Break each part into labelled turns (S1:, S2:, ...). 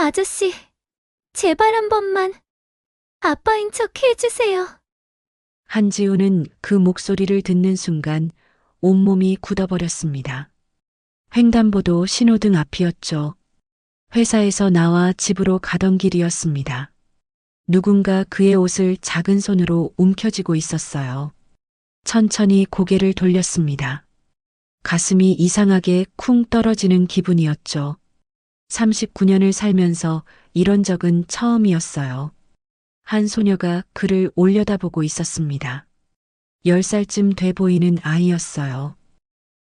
S1: 아저씨, 제발 한 번만 아빠인 척 해주세요.
S2: 한지우는 그 목소리를 듣는 순간 온몸이 굳어버렸습니다. 횡단보도 신호등 앞이었죠. 회사에서 나와 집으로 가던 길이었습니다. 누군가 그의 옷을 작은 손으로 움켜쥐고 있었어요. 천천히 고개를 돌렸습니다. 가슴이 이상하게 쿵 떨어지는 기분이었죠. 39년을 살면서 이런 적은 처음이었어요. 한 소녀가 그를 올려다보고 있었습니다. 10살쯤 돼 보이는 아이였어요.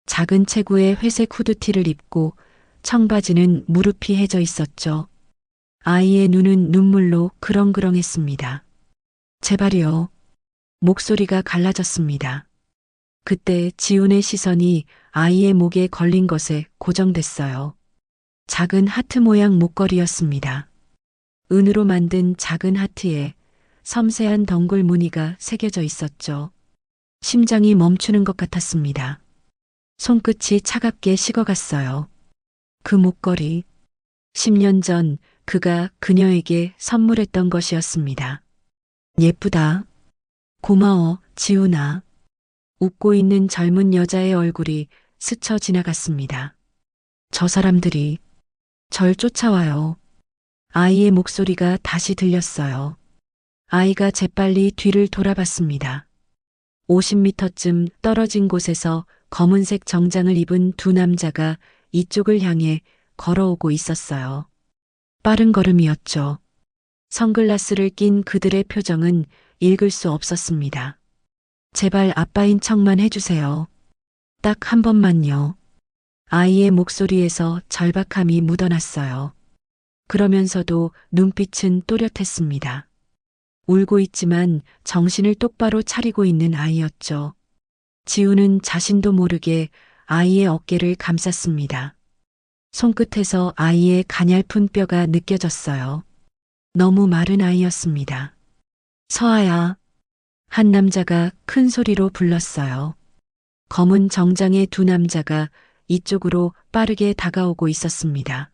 S2: 작은 체구에 회색 후드티를 입고 청바지는 무릎이 해져 있었죠. 아이의 눈은 눈물로 그렁그렁했습니다. 제발이요. 목소리가 갈라졌습니다. 그때 지훈의 시선이 아이의 목에 걸린 것에 고정됐어요. 작은 하트 모양 목걸이였습니다. 은으로 만든 작은 하트에 섬세한 덩굴 무늬가 새겨져 있었죠. 심장이 멈추는 것 같았습니다. 손끝이 차갑게 식어갔어요. 그 목걸이, 10년 전 그가 그녀에게 선물했던 것이었습니다. 예쁘다. 고마워, 지훈아. 웃고 있는 젊은 여자의 얼굴이 스쳐 지나갔습니다. 저 사람들이 절 쫓아와요. 아이의 목소리가 다시 들렸어요. 아이가 재빨리 뒤를 돌아봤습니다. 50m쯤 떨어진 곳에서 검은색 정장을 입은 두 남자가 이쪽을 향해 걸어오고 있었어요. 빠른 걸음이었죠. 선글라스를 낀 그들의 표정은 읽을 수 없었습니다. 제발 아빠인 척만 해주세요. 딱 한 번만요. 아이의 목소리에서 절박함이 묻어났어요. 그러면서도 눈빛은 또렷했습니다. 울고 있지만 정신을 똑바로 차리고 있는 아이였죠. 지우는 자신도 모르게 아이의 어깨를 감쌌습니다. 손끝에서 아이의 가냘픈 뼈가 느껴졌어요. 너무 마른 아이였습니다. 서아야. 한 남자가 큰 소리로 불렀어요. 검은 정장의 두 남자가 이쪽으로 빠르게 다가오고 있었습니다.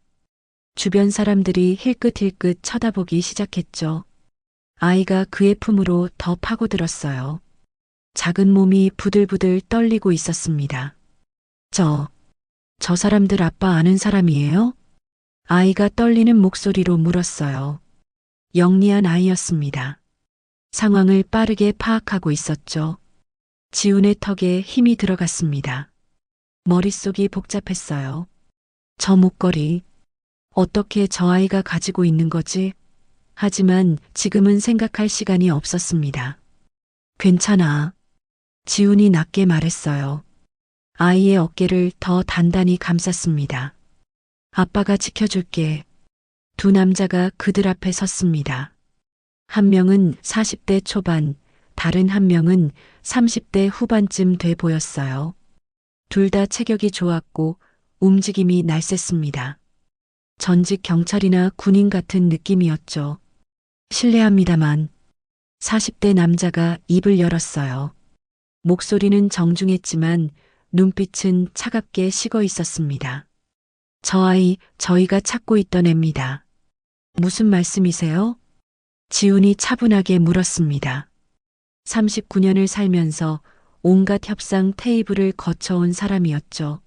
S2: 주변 사람들이 힐끗힐끗 쳐다보기 시작했죠. 아이가 그의 품으로 더 파고들었어요. 작은 몸이 부들부들 떨리고 있었습니다. 저 사람들 아빠 아는 사람이에요? 아이가 떨리는 목소리로 물었어요. 영리한 아이였습니다. 상황을 빠르게 파악하고 있었죠. 지훈의 턱에 힘이 들어갔습니다. 머릿속이 복잡했어요. 저 목걸이, 어떻게 저 아이가 가지고 있는 거지? 하지만 지금은 생각할 시간이 없었습니다. 괜찮아. 지훈이 낮게 말했어요. 아이의 어깨를 더 단단히 감쌌습니다. 아빠가 지켜줄게. 두 남자가 그들 앞에 섰습니다. 한 명은 40대 초반, 다른 한 명은 30대 후반쯤 돼 보였어요. 둘 다 체격이 좋았고 움직임이 날쌔습니다. 전직 경찰이나 군인 같은 느낌이었죠. 실례합니다만 40대 남자가 입을 열었어요. 목소리는 정중했지만 눈빛은 차갑게 식어 있었습니다. 저 아이 저희가 찾고 있던 애입니다. 무슨 말씀이세요? 지훈이 차분하게 물었습니다. 39년을 살면서 온갖 협상 테이블을 거쳐온 사람이었죠.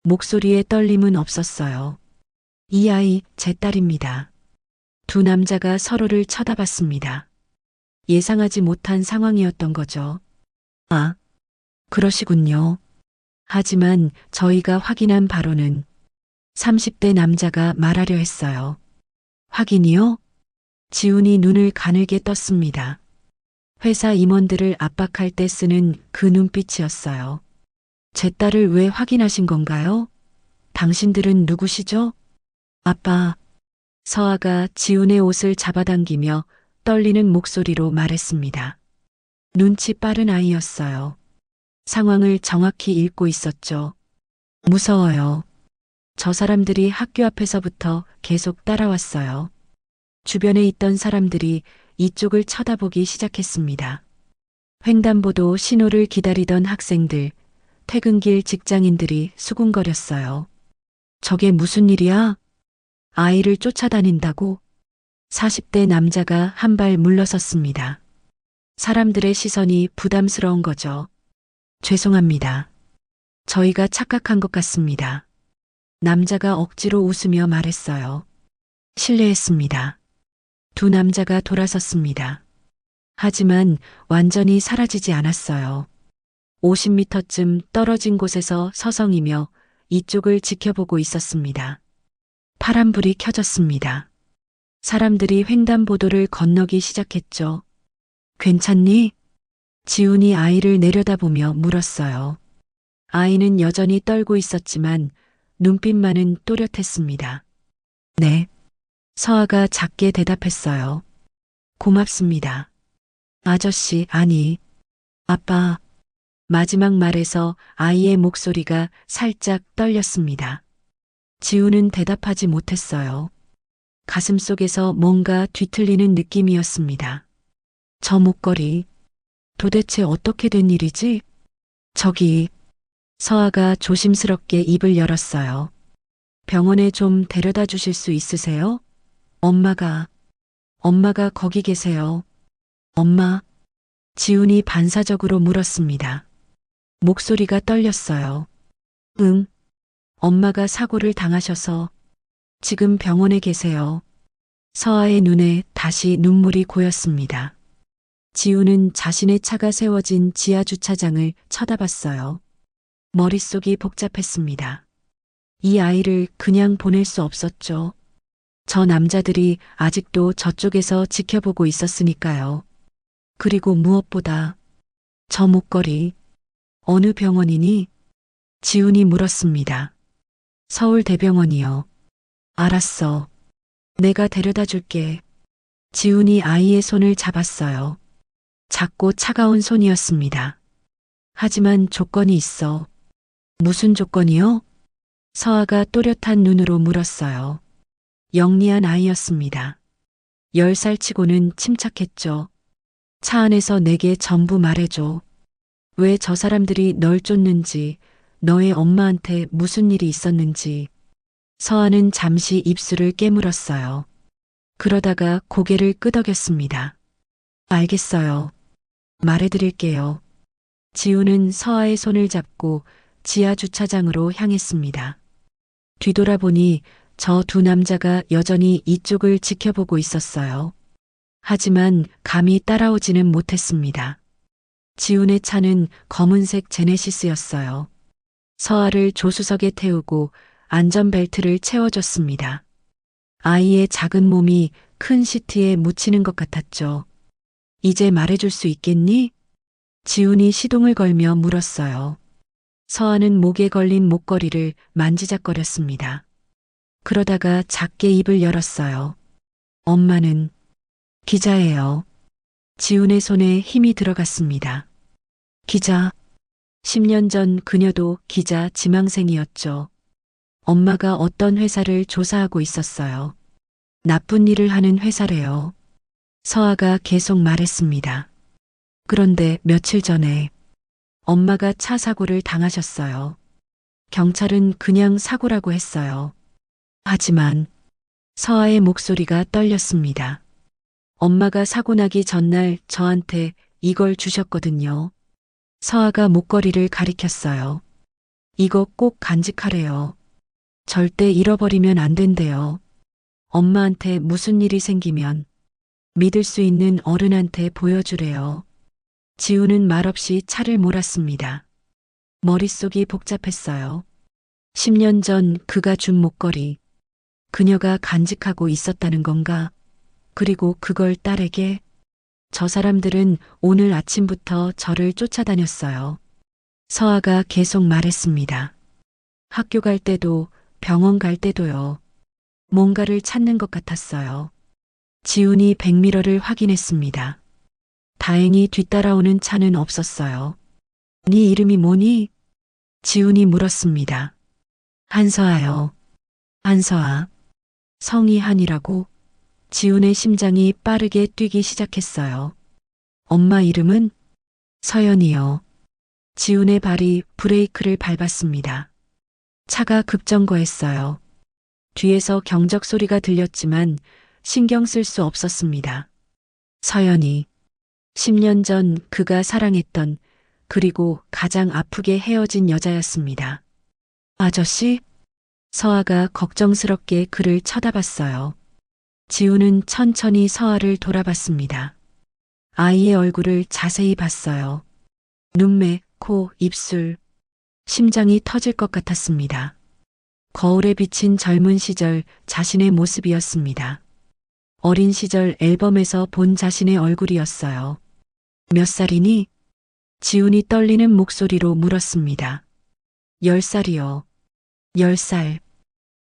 S2: 목소리에 떨림은 없었어요. 이 아이 제 딸입니다. 두 남자가 서로를 쳐다봤습니다. 예상하지 못한 상황이었던 거죠. 아, 그러시군요. 하지만 저희가 확인한 바로는 30대 남자가 말하려 했어요. 확인이요? 지훈이 눈을 가늘게 떴습니다. 회사 임원들을 압박할 때 쓰는 그 눈빛이었어요. 제 딸을 왜 확인하신 건가요? 당신들은 누구시죠? 아빠. 서아가 지훈의 옷을 잡아당기며 떨리는 목소리로 말했습니다. 눈치 빠른 아이였어요. 상황을 정확히 읽고 있었죠. 무서워요. 저 사람들이 학교 앞에서부터 계속 따라왔어요. 주변에 있던 사람들이 이쪽을 쳐다보기 시작했습니다. 횡단보도 신호를 기다리던 학생들, 퇴근길 직장인들이 수군거렸어요. 저게 무슨 일이야? 아이를 쫓아다닌다고? 40대 남자가 한 발 물러섰습니다. 사람들의 시선이 부담스러운 거죠. 죄송합니다. 저희가 착각한 것 같습니다. 남자가 억지로 웃으며 말했어요. 실례했습니다. 두 남자가 돌아섰습니다. 하지만 완전히 사라지지 않았어요. 50m쯤 떨어진 곳에서 서성이며 이쪽을 지켜보고 있었습니다. 파란불이 켜졌습니다. 사람들이 횡단보도를 건너기 시작했죠. 괜찮니? 지훈이 아이를 내려다보며 물었어요. 아이는 여전히 떨고 있었지만 눈빛만은 또렷했습니다. 네. 서아가 작게 대답했어요. 고맙습니다. 아저씨, 아니. 아빠. 마지막 말에서 아이의 목소리가 살짝 떨렸습니다. 지우는 대답하지 못했어요. 가슴속에서 뭔가 뒤틀리는 느낌이었습니다. 저 목걸이. 도대체 어떻게 된 일이지? 저기. 서아가 조심스럽게 입을 열었어요. 병원에 좀 데려다 주실 수 있으세요? 엄마가 거기 계세요. 엄마? 지훈이 반사적으로 물었습니다. 목소리가 떨렸어요. 응. 엄마가 사고를 당하셔서 지금 병원에 계세요. 서아의 눈에 다시 눈물이 고였습니다. 지훈은 자신의 차가 세워진 지하 주차장을 쳐다봤어요. 머릿속이 복잡했습니다. 이 아이를 그냥 보낼 수 없었죠. 저 남자들이 아직도 저쪽에서 지켜보고 있었으니까요. 그리고 무엇보다 저 목걸이 어느 병원이니? 지훈이 물었습니다. 서울대병원이요. 알았어. 내가 데려다 줄게. 지훈이 아이의 손을 잡았어요. 작고 차가운 손이었습니다. 하지만 조건이 있어. 무슨 조건이요? 서아가 또렷한 눈으로 물었어요. 영리한 아이였습니다. 10살 치고는 침착했죠. 차 안에서 내게 전부 말해줘. 왜 저 사람들이 널 쫓는지, 너의 엄마한테 무슨 일이 있었는지. 서아는 잠시 입술을 깨물었어요. 그러다가 고개를 끄덕였습니다. 알겠어요. 말해드릴게요. 지우는 서아의 손을 잡고 지하 주차장으로 향했습니다. 뒤돌아보니 저 두 남자가 여전히 이쪽을 지켜보고 있었어요. 하지만 감히 따라오지는 못했습니다. 지훈의 차는 검은색 제네시스였어요. 서아를 조수석에 태우고 안전벨트를 채워줬습니다. 아이의 작은 몸이 큰 시트에 묻히는 것 같았죠. 이제 말해줄 수 있겠니? 지훈이 시동을 걸며 물었어요. 서아는 목에 걸린 목걸이를 만지작거렸습니다. 그러다가 작게 입을 열었어요. 엄마는 기자예요. 지훈의 손에 힘이 들어갔습니다. 기자. 10년 전 그녀도 기자 지망생이었죠. 엄마가 어떤 회사를 조사하고 있었어요. 나쁜 일을 하는 회사래요. 서아가 계속 말했습니다. 그런데 며칠 전에 엄마가 차 사고를 당하셨어요. 경찰은 그냥 사고라고 했어요. 하지만 서아의 목소리가 떨렸습니다. 엄마가 사고 나기 전날 저한테 이걸 주셨거든요. 서아가 목걸이를 가리켰어요. 이거 꼭 간직하래요. 절대 잃어버리면 안 된대요. 엄마한테 무슨 일이 생기면 믿을 수 있는 어른한테 보여주래요. 지우는 말없이 차를 몰았습니다. 머릿속이 복잡했어요. 10년 전 그가 준 목걸이. 그녀가 간직하고 있었다는 건가? 그리고 그걸 딸에게? 저 사람들은 오늘 아침부터 저를 쫓아다녔어요. 서아가 계속 말했습니다. 학교 갈 때도 병원 갈 때도요. 뭔가를 찾는 것 같았어요. 지훈이 백미러를 확인했습니다. 다행히 뒤따라오는 차는 없었어요. 네 이름이 뭐니? 지훈이 물었습니다. 한서아요. 한서아. 성이 한이라고? 지훈의 심장이 빠르게 뛰기 시작했어요. 엄마 이름은? 서연이요. 지훈의 발이 브레이크를 밟았습니다. 차가 급정거했어요. 뒤에서 경적 소리가 들렸지만 신경 쓸 수 없었습니다. 서연이 10년 전 그가 사랑했던 그리고 가장 아프게 헤어진 여자였습니다. 아저씨? 서아가 걱정스럽게 그를 쳐다봤어요. 지우는 천천히 서아를 돌아봤습니다. 아이의 얼굴을 자세히 봤어요. 눈매, 코, 입술. 심장이 터질 것 같았습니다. 거울에 비친 젊은 시절 자신의 모습이었습니다. 어린 시절 앨범에서 본 자신의 얼굴이었어요. 몇 살이니? 지훈이 떨리는 목소리로 물었습니다. 10살이요. 10살.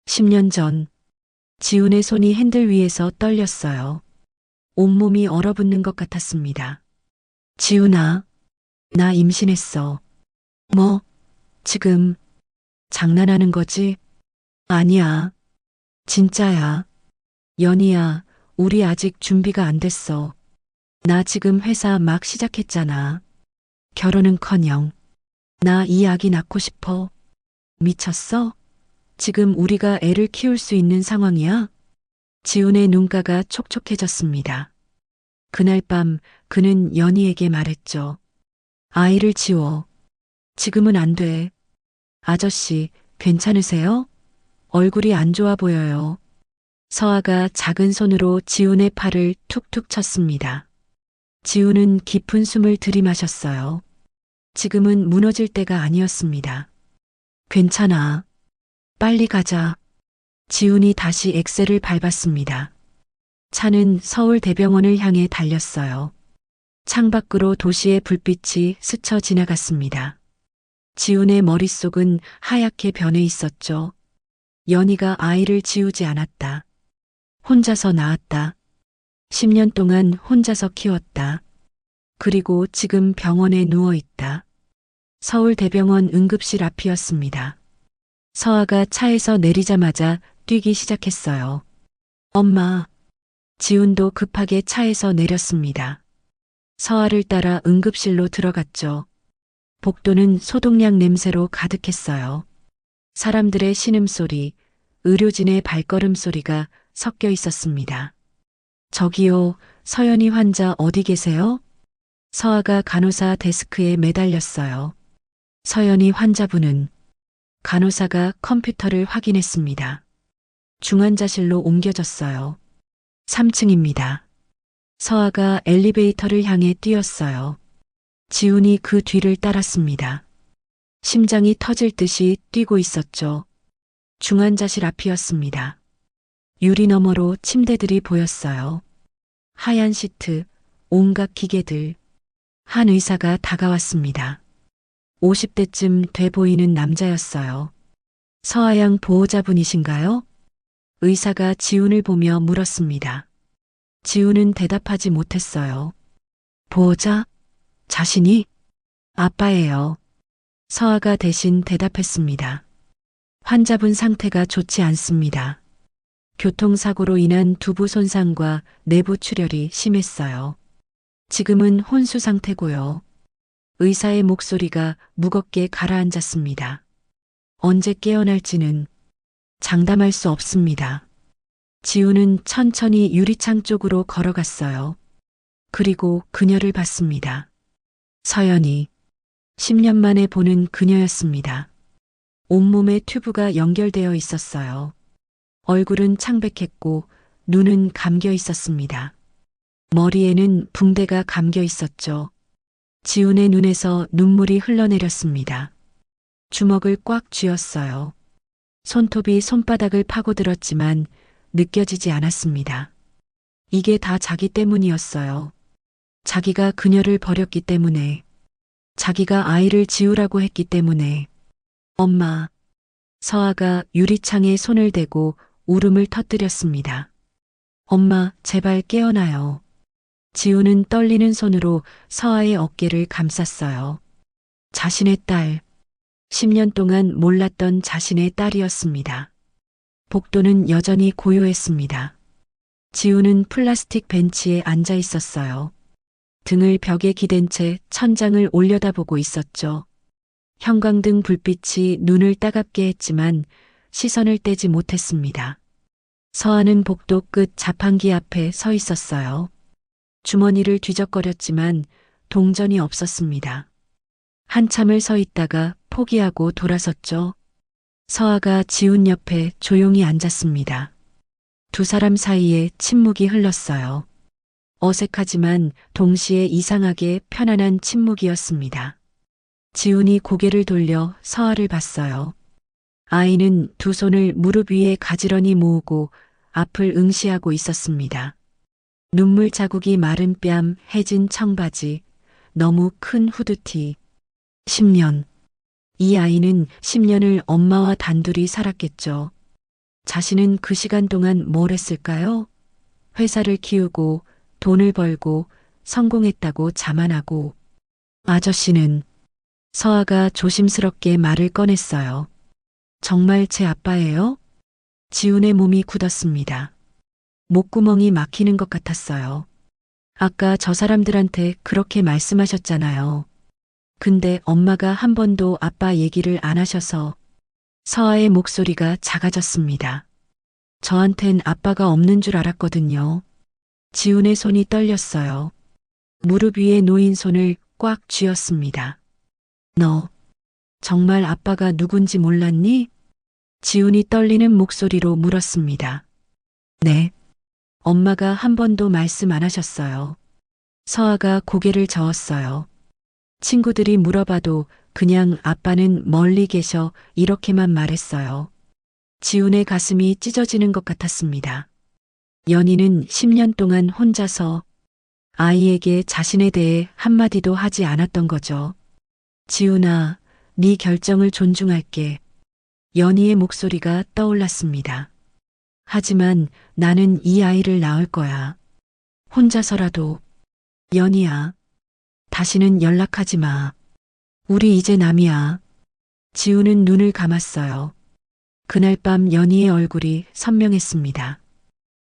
S2: 10년 전. 지훈의 손이 핸들 위에서 떨렸어요. 온몸이 얼어붙는 것 같았습니다. 지훈아, 나 임신했어. 뭐, 지금, 장난하는 거지? 아니야. 진짜야. 연희야, 우리 아직 준비가 안 됐어. 나 지금 회사 막 시작했잖아. 결혼은커녕. 나 이 아기 낳고 싶어. 미쳤어? 지금 우리가 애를 키울 수 있는 상황이야? 지훈의 눈가가 촉촉해졌습니다. 그날 밤 그는 연희에게 말했죠. 아이를 지워. 지금은 안 돼. 아저씨, 괜찮으세요? 얼굴이 안 좋아 보여요. 서아가 작은 손으로 지훈의 팔을 툭툭 쳤습니다. 지훈은 깊은 숨을 들이마셨어요. 지금은 무너질 때가 아니었습니다. 괜찮아. 빨리 가자. 지훈이 다시 엑셀을 밟았습니다. 차는 서울대병원을 향해 달렸어요. 창밖으로 도시의 불빛이 스쳐 지나갔습니다. 지훈의 머릿속은 하얗게 변해 있었죠. 연희가 아이를 지우지 않았다. 혼자서 낳았다. 10년 동안 혼자서 키웠다. 그리고 지금 병원에 누워 있다. 서울대병원 응급실 앞이었습니다. 서아가 차에서 내리자마자 뛰기 시작했어요. 엄마. 지훈도 급하게 차에서 내렸습니다. 서아를 따라 응급실로 들어갔죠. 복도는 소독약 냄새로 가득했어요. 사람들의 신음소리, 의료진의 발걸음 소리가 섞여 있었습니다. 저기요, 서연이 환자 어디 계세요? 서아가 간호사 데스크에 매달렸어요. 서연이 환자분은 간호사가 컴퓨터를 확인했습니다. 중환자실로 옮겨졌어요. 3층입니다. 서아가 엘리베이터를 향해 뛰었어요. 지훈이 그 뒤를 따랐습니다. 심장이 터질 듯이 뛰고 있었죠. 중환자실 앞이었습니다. 유리 너머로 침대들이 보였어요. 하얀 시트, 온갖 기계들. 한 의사가 다가왔습니다. 50대쯤 돼 보이는 남자였어요. 서아양 보호자분이신가요? 의사가 지훈을 보며 물었습니다. 지훈은 대답하지 못했어요. 보호자? 자신이? 아빠예요. 서아가 대신 대답했습니다. 환자분 상태가 좋지 않습니다. 교통사고로 인한 두부 손상과 내부 출혈이 심했어요. 지금은 혼수 상태고요. 의사의 목소리가 무겁게 가라앉았습니다. 언제 깨어날지는 장담할 수 없습니다. 지훈은 천천히 유리창 쪽으로 걸어갔어요. 그리고 그녀를 봤습니다. 서연이 10년 만에 보는 그녀였습니다. 온몸에 튜브가 연결되어 있었어요. 얼굴은 창백했고 눈은 감겨 있었습니다. 머리에는 붕대가 감겨 있었죠. 지훈의 눈에서 눈물이 흘러내렸습니다. 주먹을 꽉 쥐었어요. 손톱이 손바닥을 파고들었지만 느껴지지 않았습니다. 이게 다 자기 때문이었어요. 자기가 그녀를 버렸기 때문에, 자기가 아이를 지우라고 했기 때문에. 엄마. 서아가 유리창에 손을 대고 울음을 터뜨렸습니다. 엄마, 제발 깨어나요. 지훈은 떨리는 손으로 서아의 어깨를 감쌌어요. 자신의 딸, 10년 동안 몰랐던 자신의 딸이었습니다. 복도는 여전히 고요했습니다. 지훈은 플라스틱 벤치에 앉아 있었어요. 등을 벽에 기댄 채 천장을 올려다보고 있었죠. 형광등 불빛이 눈을 따갑게 했지만 시선을 떼지 못했습니다. 서아는 복도 끝 자판기 앞에 서 있었어요. 주머니를 뒤적거렸지만 동전이 없었습니다. 한참을 서 있다가 포기하고 돌아섰죠. 서아가 지훈 옆에 조용히 앉았습니다. 두 사람 사이에 침묵이 흘렀어요. 어색하지만 동시에 이상하게 편안한 침묵이었습니다. 지훈이 고개를 돌려 서아를 봤어요. 아이는 두 손을 무릎 위에 가지런히 모으고 앞을 응시하고 있었습니다. 눈물 자국이 마른 뺨, 해진 청바지, 너무 큰 후드티. 10년. 이 아이는 10년을 엄마와 단둘이 살았겠죠. 자신은 그 시간 동안 뭘 했을까요? 회사를 키우고 돈을 벌고 성공했다고 자만하고. 아저씨는 서아가 조심스럽게 말을 꺼냈어요. 정말 제 아빠예요? 지훈의 몸이 굳었습니다. 목구멍이 막히는 것 같았어요. 아까 저 사람들한테 그렇게 말씀하셨잖아요. 근데 엄마가 한 번도 아빠 얘기를 안 하셔서. 서아의 목소리가 작아졌습니다. 저한텐 아빠가 없는 줄 알았거든요. 지훈의 손이 떨렸어요. 무릎 위에 놓인 손을 꽉 쥐었습니다. 너 정말 아빠가 누군지 몰랐니? 지훈이 떨리는 목소리로 물었습니다. 네. 엄마가 한 번도 말씀 안 하셨어요. 서아가 고개를 저었어요. 친구들이 물어봐도 그냥 아빠는 멀리 계셔 이렇게만 말했어요. 지훈의 가슴이 찢어지는 것 같았습니다. 연희는 10년 동안 혼자서 아이에게 자신에 대해 한마디도 하지 않았던 거죠. 지훈아, 네 결정을 존중할게. 연희의 목소리가 떠올랐습니다. 하지만 나는 이 아이를 낳을 거야. 혼자서라도. 연희야, 다시는 연락하지 마. 우리 이제 남이야. 지훈은 눈을 감았어요. 그날 밤 연희의 얼굴이 선명했습니다.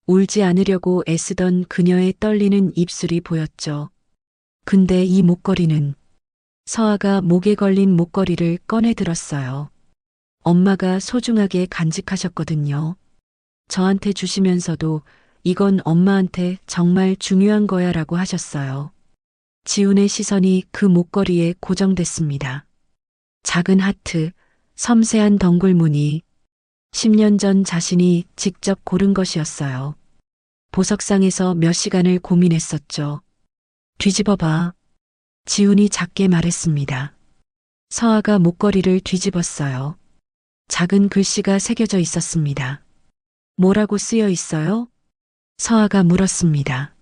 S2: 울지 않으려고 애쓰던 그녀의 떨리는 입술이 보였죠. 근데 이 목걸이는. 서아가 목에 걸린 목걸이를 꺼내 들었어요. 엄마가 소중하게 간직하셨거든요. 저한테 주시면서도 이건 엄마한테 정말 중요한 거야 라고 하셨어요. 지훈의 시선이 그 목걸이에 고정됐습니다. 작은 하트, 섬세한 덩굴 무늬. 10년 전 자신이 직접 고른 것이었어요. 보석상에서 몇 시간을 고민했었죠. 뒤집어봐. 지훈이 작게 말했습니다. 서아가 목걸이를 뒤집었어요. 작은 글씨가 새겨져 있었습니다. 뭐라고 쓰여 있어요? 서아가 물었습니다.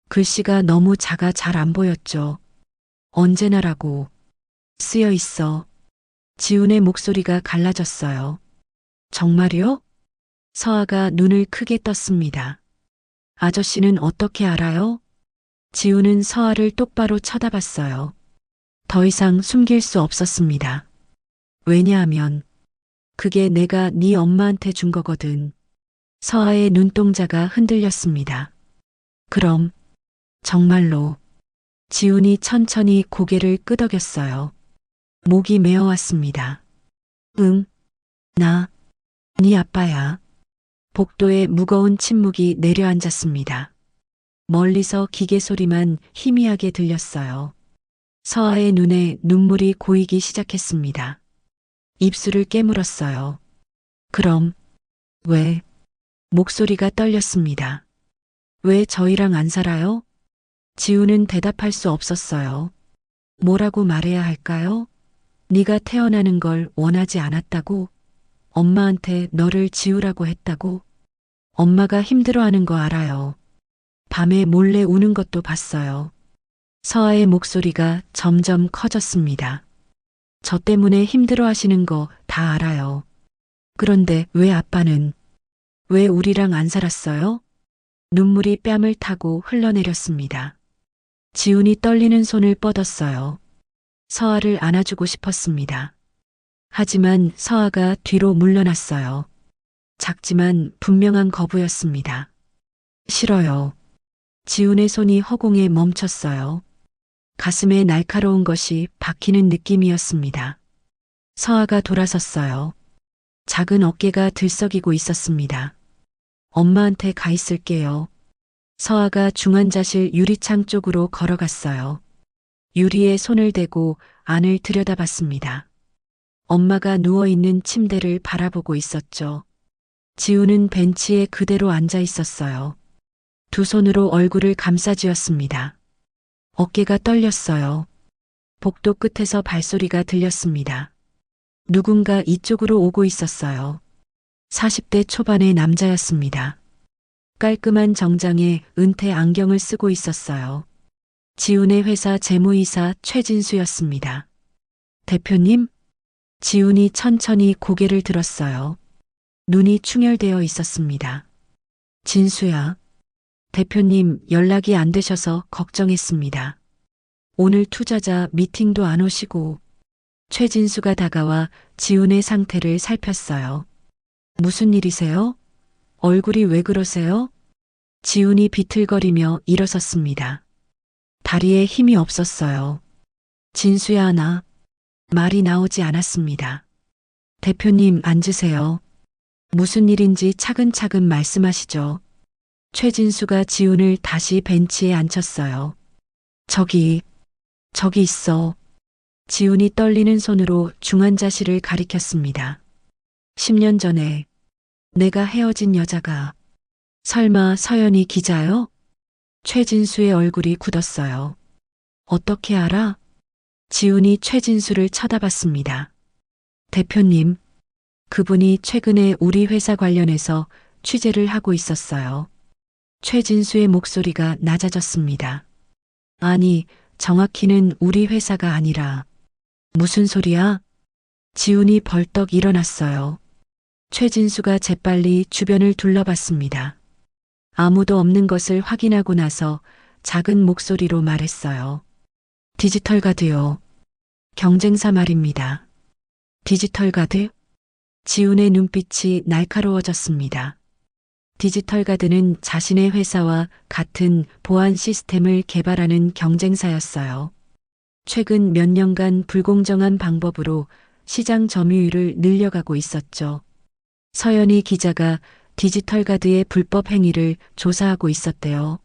S2: 글씨가 너무 작아 잘 안 보였죠. 언제나라고 쓰여 있어. 지훈의 목소리가 갈라졌어요. 정말요? 서아가 눈을 크게 떴습니다. 아저씨는 어떻게 알아요? 지훈은 서아를 똑바로 쳐다봤어요. 더 이상 숨길 수 없었습니다. 왜냐하면 그게 내가 네 엄마한테 준 거거든. 서아의 눈동자가 흔들렸습니다. 그럼 정말로. 지훈이 천천히 고개를 끄덕였어요. 목이 메어왔습니다. 응, 나, 네 아빠야. 복도에 무거운 침묵이 내려앉았습니다. 멀리서 기계 소리만 희미하게 들렸어요. 서아의 눈에 눈물이 고이기 시작했습니다. 입술을 깨물었어요. 그럼, 왜? 목소리가 떨렸습니다. 왜 저희랑 안 살아요? 지훈은 대답할 수 없었어요. 뭐라고 말해야 할까요? 네가 태어나는 걸 원하지 않았다고? 엄마한테 너를 지우라고 했다고? 엄마가 힘들어하는 거 알아요. 밤에 몰래 우는 것도 봤어요. 서아의 목소리가 점점 커졌습니다. 저 때문에 힘들어하시는 거 다 알아요. 그런데 왜 아빠는? 왜 우리랑 안 살았어요? 눈물이 뺨을 타고 흘러내렸습니다. 지훈이 떨리는 손을 뻗었어요. 서아를 안아주고 싶었습니다. 하지만 서아가 뒤로 물러났어요. 작지만 분명한 거부였습니다. 싫어요. 지훈의 손이 허공에 멈췄어요. 가슴에 날카로운 것이 박히는 느낌이었습니다. 서아가 돌아섰어요. 작은 어깨가 들썩이고 있었습니다. 엄마한테 가 있을게요. 서아가 중환자실 유리창 쪽으로 걸어갔어요. 유리에 손을 대고 안을 들여다봤습니다. 엄마가 누워있는 침대를 바라보고 있었죠. 지우는 벤치에 그대로 앉아 있었어요. 두 손으로 얼굴을 감싸쥐었습니다. 어깨가 떨렸어요. 복도 끝에서 발소리가 들렸습니다. 누군가 이쪽으로 오고 있었어요. 40대 초반의 남자였습니다. 깔끔한 정장에 은퇴 안경을 쓰고 있었어요. 지훈의 회사 재무이사 최진수였습니다. 대표님? 지훈이 천천히 고개를 들었어요. 눈이 충혈되어 있었습니다. 진수야. 대표님 연락이 안 되셔서 걱정했습니다. 오늘 투자자 미팅도 안 오시고. 최진수가 다가와 지훈의 상태를 살폈어요. 무슨 일이세요? 얼굴이 왜 그러세요? 지훈이 비틀거리며 일어섰습니다. 다리에 힘이 없었어요. 진수야 나. 말이 나오지 않았습니다. 대표님 앉으세요. 무슨 일인지 차근차근 말씀하시죠. 최진수가 지훈을 다시 벤치에 앉혔어요. 저기 있어. 지훈이 떨리는 손으로 중환자실을 가리켰습니다. 10년 전에 내가 헤어진 여자가 설마 서연이 기자요? 최진수의 얼굴이 굳었어요. 어떻게 알아? 지훈이 최진수를 쳐다봤습니다. 대표님, 그분이 최근에 우리 회사 관련해서 취재를 하고 있었어요. 최진수의 목소리가 낮아졌습니다. 아니, 정확히는 우리 회사가 아니라. 무슨 소리야? 지훈이 벌떡 일어났어요. 최진수가 재빨리 주변을 둘러봤습니다. 아무도 없는 것을 확인하고 나서 작은 목소리로 말했어요. 디지털 가드요. 경쟁사 말입니다. 디지털 가드? 지훈의 눈빛이 날카로워졌습니다. 디지털 가드는 자신의 회사와 같은 보안 시스템을 개발하는 경쟁사였어요. 최근 몇 년간 불공정한 방법으로 시장 점유율을 늘려가고 있었죠. 서연희 기자가 디지털 가드의 불법 행위를 조사하고 있었대요.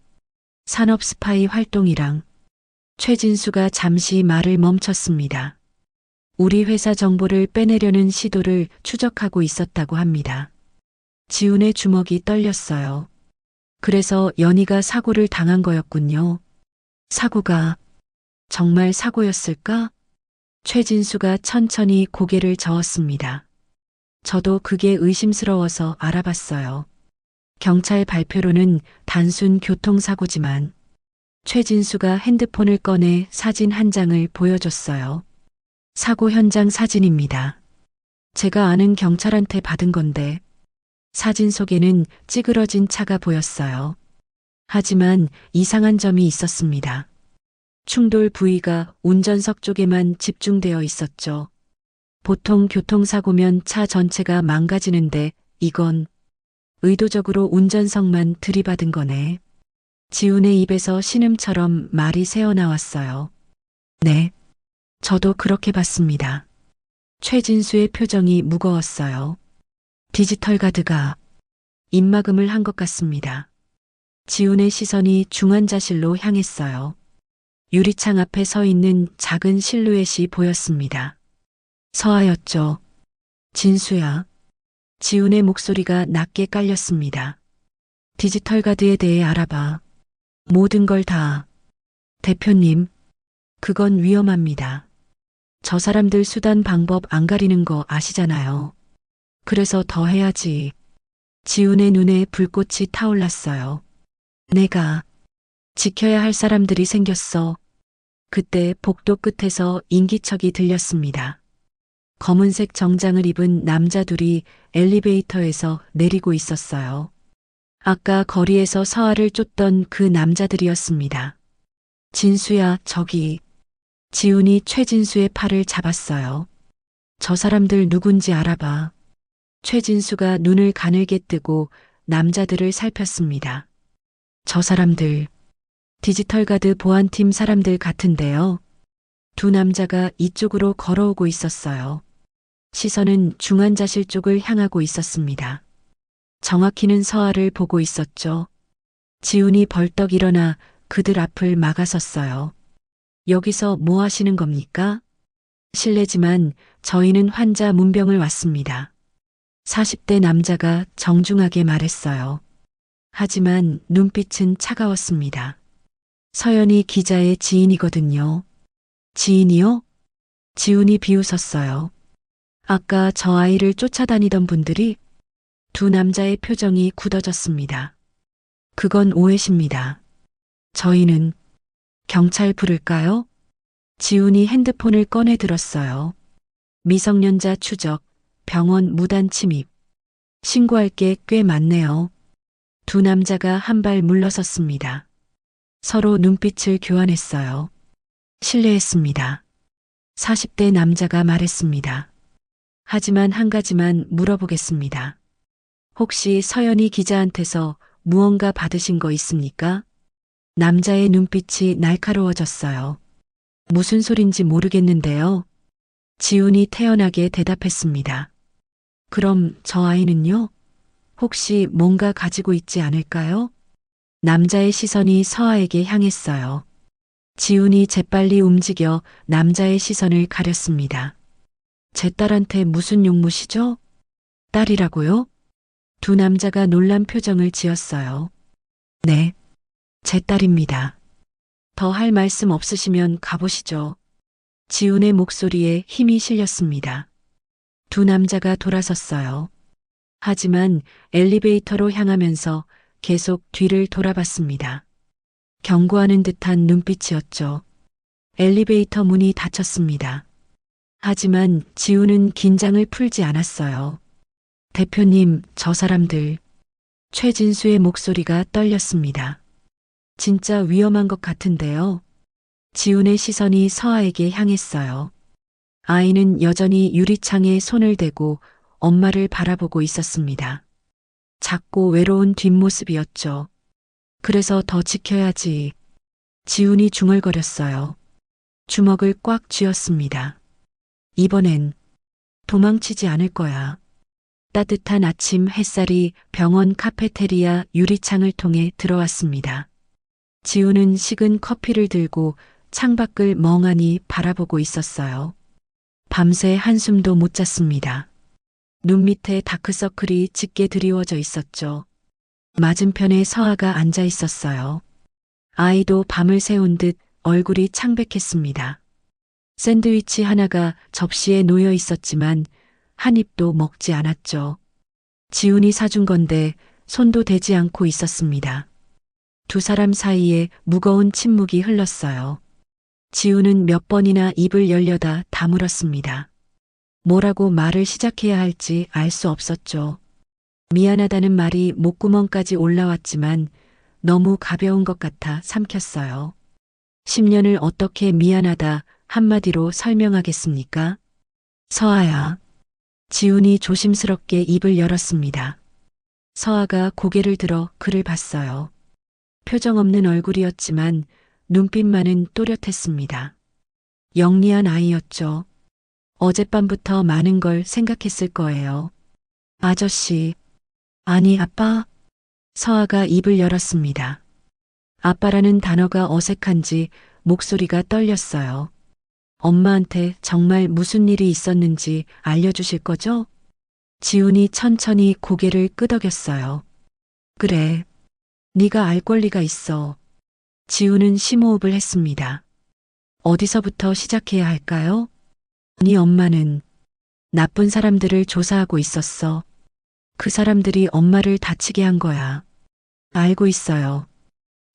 S2: 산업 스파이 활동이랑. 최진수가 잠시 말을 멈췄습니다. 우리 회사 정보를 빼내려는 시도를 추적하고 있었다고 합니다. 지훈의 주먹이 떨렸어요. 그래서 연희가 사고를 당한 거였군요. 사고가 정말 사고였을까? 최진수가 천천히 고개를 저었습니다. 저도 그게 의심스러워서 알아봤어요. 경찰 발표로는 단순 교통사고지만. 최진수가 핸드폰을 꺼내 사진 한 장을 보여줬어요. 사고 현장 사진입니다. 제가 아는 경찰한테 받은 건데. 사진 속에는 찌그러진 차가 보였어요. 하지만 이상한 점이 있었습니다. 충돌 부위가 운전석 쪽에만 집중되어 있었죠. 보통 교통사고면 차 전체가 망가지는데 이건 의도적으로 운전석만 들이받은 거네. 지훈의 입에서 신음처럼 말이 새어나왔어요. 네, 저도 그렇게 봤습니다. 최진수의 표정이 무거웠어요. 디지털 가드가 입막음을 한 것 같습니다. 지훈의 시선이 중환자실로 향했어요. 유리창 앞에 서 있는 작은 실루엣이 보였습니다. 서아였죠. 진수야. 지훈의 목소리가 낮게 깔렸습니다. 디지털 가드에 대해 알아봐. 모든 걸 다. 대표님, 그건 위험합니다. 저 사람들 수단 방법 안 가리는 거 아시잖아요. 그래서 더 해야지. 지훈의 눈에 불꽃이 타올랐어요. 내가 지켜야 할 사람들이 생겼어. 그때 복도 끝에서 인기척이 들렸습니다. 검은색 정장을 입은 남자 둘이 엘리베이터에서 내리고 있었어요. 아까 거리에서 서아를 쫓던 그 남자들이었습니다. 진수야, 저기. 지훈이 최진수의 팔을 잡았어요. 저 사람들 누군지 알아봐. 최진수가 눈을 가늘게 뜨고 남자들을 살폈습니다. 저 사람들, 디지털 가드 보안팀 사람들 같은데요. 두 남자가 이쪽으로 걸어오고 있었어요. 시선은 중환자실 쪽을 향하고 있었습니다. 정확히는 서아를 보고 있었죠. 지훈이 벌떡 일어나 그들 앞을 막아섰어요. 여기서 뭐 하시는 겁니까? 실례지만 저희는 환자 문병을 왔습니다. 40대 남자가 정중하게 말했어요. 하지만 눈빛은 차가웠습니다. 서연이 기자의 지인이거든요. 지인이요? 지훈이 비웃었어요. 아까 저 아이를 쫓아다니던 분들이. 두 남자의 표정이 굳어졌습니다. 그건 오해십니다. 저희는 경찰 부를까요? 지훈이 핸드폰을 꺼내 들었어요. 미성년자 추적, 병원 무단 침입. 신고할 게 꽤 많네요. 두 남자가 한 발 물러섰습니다. 서로 눈빛을 교환했어요. 실례했습니다. 40대 남자가 말했습니다. 하지만 한 가지만 물어보겠습니다. 혹시 서연이 기자한테서 무언가 받으신 거 있습니까? 남자의 눈빛이 날카로워졌어요. 무슨 소린지 모르겠는데요. 지훈이 태연하게 대답했습니다. 그럼 저 아이는요? 혹시 뭔가 가지고 있지 않을까요? 남자의 시선이 서아에게 향했어요. 지훈이 재빨리 움직여 남자의 시선을 가렸습니다. 제 딸한테 무슨 용무시죠? 딸이라고요? 두 남자가 놀란 표정을 지었어요. 네, 제 딸입니다. 더 할 말씀 없으시면 가보시죠. 지훈의 목소리에 힘이 실렸습니다. 두 남자가 돌아섰어요. 하지만 엘리베이터로 향하면서 계속 뒤를 돌아봤습니다. 경고하는 듯한 눈빛이었죠. 엘리베이터 문이 닫혔습니다. 하지만 지훈은 긴장을 풀지 않았어요. 대표님, 저 사람들. 최진수의 목소리가 떨렸습니다. 진짜 위험한 것 같은데요. 지훈의 시선이 서아에게 향했어요. 아이는 여전히 유리창에 손을 대고 엄마를 바라보고 있었습니다. 작고 외로운 뒷모습이었죠. 그래서 더 지켜야지. 지훈이 중얼거렸어요. 주먹을 꽉 쥐었습니다. 이번엔 도망치지 않을 거야. 따뜻한 아침 햇살이 병원 카페테리아 유리창을 통해 들어왔습니다. 지훈은 식은 커피를 들고 창밖을 멍하니 바라보고 있었어요. 밤새 한숨도 못 잤습니다. 눈 밑에 다크서클이 짙게 드리워져 있었죠. 맞은편에 서아가 앉아 있었어요. 아이도 밤을 새운 듯 얼굴이 창백했습니다. 샌드위치 하나가 접시에 놓여 있었지만 한 입도 먹지 않았죠. 지훈이 사준 건데 손도 대지 않고 있었습니다. 두 사람 사이에 무거운 침묵이 흘렀어요. 지훈은 몇 번이나 입을 열려다 다물었습니다. 뭐라고 말을 시작해야 할지 알 수 없었죠. 미안하다는 말이 목구멍까지 올라왔지만 너무 가벼운 것 같아 삼켰어요. 10년을 어떻게 미안하다 한마디로 설명하겠습니까? 서아야. 지훈이 조심스럽게 입을 열었습니다. 서아가 고개를 들어 그를 봤어요. 표정 없는 얼굴이었지만 눈빛만은 또렷했습니다. 영리한 아이였죠. 어젯밤부터 많은 걸 생각했을 거예요. 아저씨. 아니, 아빠. 서아가 입을 열었습니다. 아빠라는 단어가 어색한지 목소리가 떨렸어요. 엄마한테 정말 무슨 일이 있었는지 알려주실 거죠? 지훈이 천천히 고개를 끄덕였어요. 그래. 네가 알 권리가 있어. 지훈은 심호흡을 했습니다. 어디서부터 시작해야 할까요? 네 엄마는 나쁜 사람들을 조사하고 있었어. 그 사람들이 엄마를 다치게 한 거야. 알고 있어요.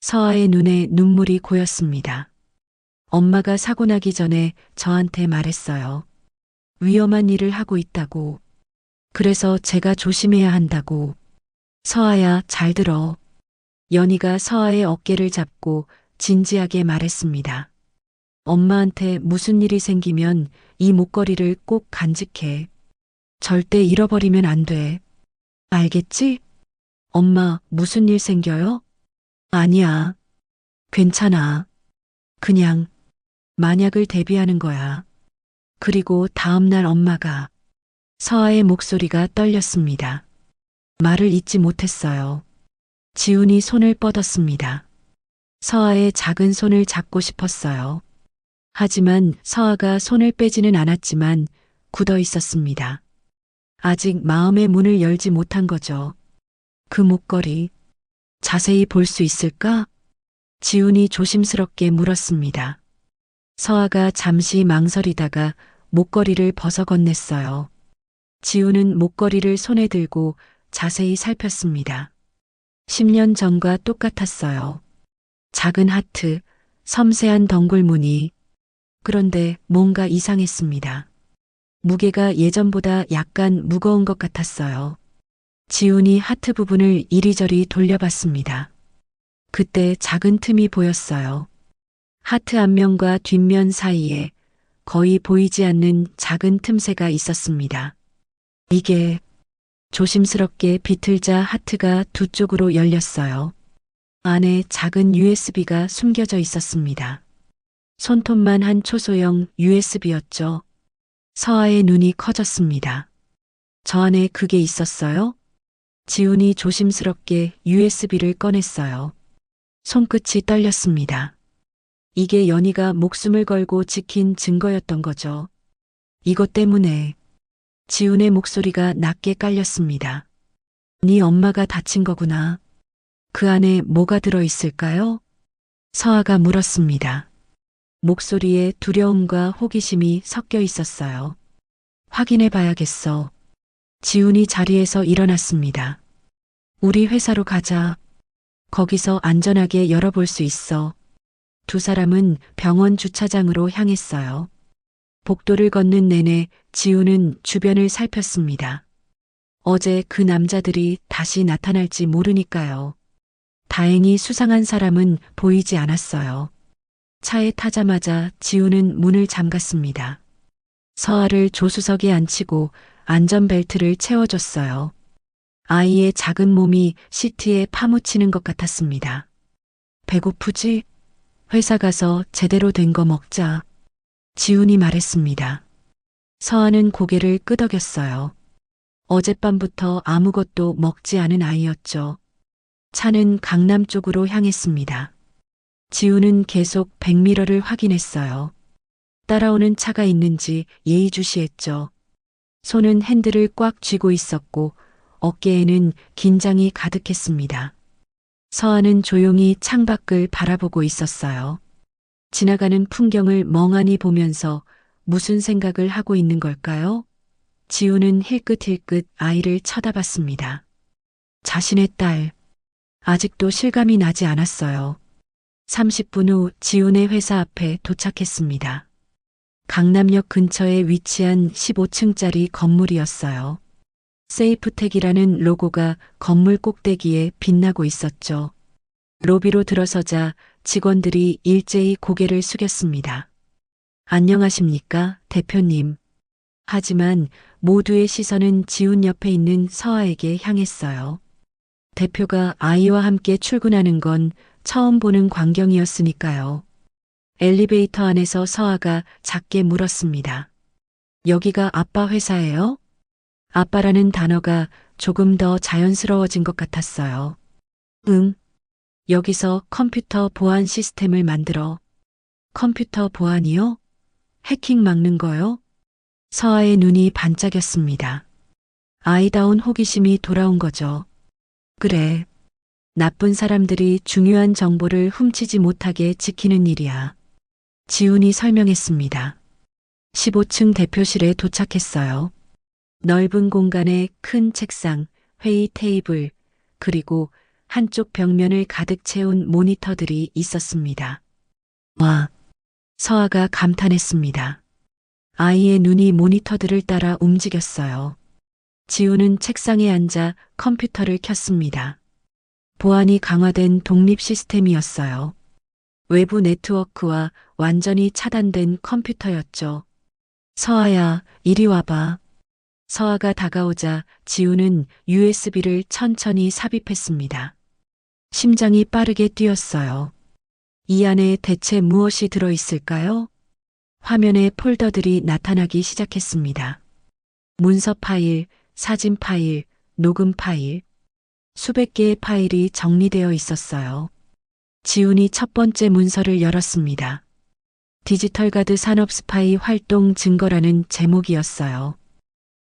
S2: 서아의 눈에 눈물이 고였습니다. 엄마가 사고 나기 전에 저한테 말했어요. 위험한 일을 하고 있다고. 그래서 제가 조심해야 한다고. 서아야, 잘 들어. 연희가 서아의 어깨를 잡고 진지하게 말했습니다. 엄마한테 무슨 일이 생기면 이 목걸이를 꼭 간직해. 절대 잃어버리면 안 돼. 알겠지? 엄마, 무슨 일 생겨요? 아니야. 괜찮아. 그냥 만약을 대비하는 거야. 그리고 다음날 엄마가. 서아의 목소리가 떨렸습니다. 말을 잇지 못했어요. 지훈이 손을 뻗었습니다. 서아의 작은 손을 잡고 싶었어요. 하지만 서아가 손을 빼지는 않았지만 굳어 있었습니다. 아직 마음의 문을 열지 못한 거죠. 그 목걸이 자세히 볼 수 있을까? 지훈이 조심스럽게 물었습니다. 서아가 잠시 망설이다가 목걸이를 벗어 건넸어요. 지훈은 목걸이를 손에 들고 자세히 살폈습니다. 10년 전과 똑같았어요. 작은 하트, 섬세한 덩굴 무늬. 그런데 뭔가 이상했습니다. 무게가 예전보다 약간 무거운 것 같았어요. 지훈이 하트 부분을 이리저리 돌려봤습니다. 그때 작은 틈이 보였어요. 하트 앞면과 뒷면 사이에 거의 보이지 않는 작은 틈새가 있었습니다. 이게 조심스럽게 비틀자 하트가 두 쪽으로 열렸어요. 안에 작은 USB가 숨겨져 있었습니다. 손톱만 한 초소형 USB였죠. 서아의 눈이 커졌습니다. 저 안에 그게 있었어요? 지훈이 조심스럽게 USB를 꺼냈어요. 손끝이 떨렸습니다. 이게 연희가 목숨을 걸고 지킨 증거였던 거죠. 이것 때문에 지훈의 목소리가 낮게 깔렸습니다. 네 엄마가 다친 거구나. 그 안에 뭐가 들어있을까요? 서아가 물었습니다. 목소리에 두려움과 호기심이 섞여 있었어요. 확인해 봐야겠어. 지훈이 자리에서 일어났습니다. 우리 회사로 가자. 거기서 안전하게 열어볼 수 있어. 두 사람은 병원 주차장으로 향했어요. 복도를 걷는 내내 지훈은 주변을 살폈습니다. 어제 그 남자들이 다시 나타날지 모르니까요. 다행히 수상한 사람은 보이지 않았어요. 차에 타자마자 지훈은 문을 잠갔습니다. 서아를 조수석에 앉히고 안전벨트를 채워줬어요. 아이의 작은 몸이 시트에 파묻히는 것 같았습니다. 배고프지? 회사 가서 제대로 된 거 먹자. 지훈이 말했습니다. 서아는 고개를 끄덕였어요. 어젯밤부터 아무것도 먹지 않은 아이였죠. 차는 강남 쪽으로 향했습니다. 지훈은 계속 백미러를 확인했어요. 따라오는 차가 있는지 예의주시했죠. 손은 핸들을 꽉 쥐고 있었고 어깨에는 긴장이 가득했습니다. 서아는 조용히 창밖을 바라보고 있었어요. 지나가는 풍경을 멍하니 보면서 무슨 생각을 하고 있는 걸까요? 지훈은 힐끗힐끗 아이를 쳐다봤습니다. 자신의 딸, 아직도 실감이 나지 않았어요. 30분 후 지훈의 회사 앞에 도착했습니다. 강남역 근처에 위치한 15층짜리 건물이었어요. 세이프텍이라는 로고가 건물 꼭대기에 빛나고 있었죠. 로비로 들어서자 직원들이 일제히 고개를 숙였습니다. 안녕하십니까, 대표님. 하지만 모두의 시선은 지훈 옆에 있는 서아에게 향했어요. 대표가 아이와 함께 출근하는 건 처음 보는 광경이었으니까요. 엘리베이터 안에서 서아가 작게 물었습니다. 여기가 아빠 회사예요? 아빠라는 단어가 조금 더 자연스러워진 것 같았어요. 응. 여기서 컴퓨터 보안 시스템을 만들어. 컴퓨터 보안이요? 해킹 막는 거요? 서아의 눈이 반짝였습니다. 아이다운 호기심이 돌아온 거죠. 그래. 나쁜 사람들이 중요한 정보를 훔치지 못하게 지키는 일이야. 지훈이 설명했습니다. 15층 대표실에 도착했어요. 넓은 공간에 큰 책상, 회의 테이블, 그리고 한쪽 벽면을 가득 채운 모니터들이 있었습니다. 와, 서아가 감탄했습니다. 아이의 눈이 모니터들을 따라 움직였어요. 지훈은 책상에 앉아 컴퓨터를 켰습니다. 보안이 강화된 독립 시스템이었어요. 외부 네트워크와 완전히 차단된 컴퓨터였죠. 서아야, 이리 와봐. 서아가 다가오자 지훈은 USB를 천천히 삽입했습니다. 심장이 빠르게 뛰었어요. 이 안에 대체 무엇이 들어있을까요? 화면에 폴더들이 나타나기 시작했습니다. 문서 파일, 사진 파일, 녹음 파일. 수백 개의 파일이 정리되어 있었어요. 지훈이 첫 번째 문서를 열었습니다. 디지털 가드 산업 스파이 활동 증거라는 제목이었어요.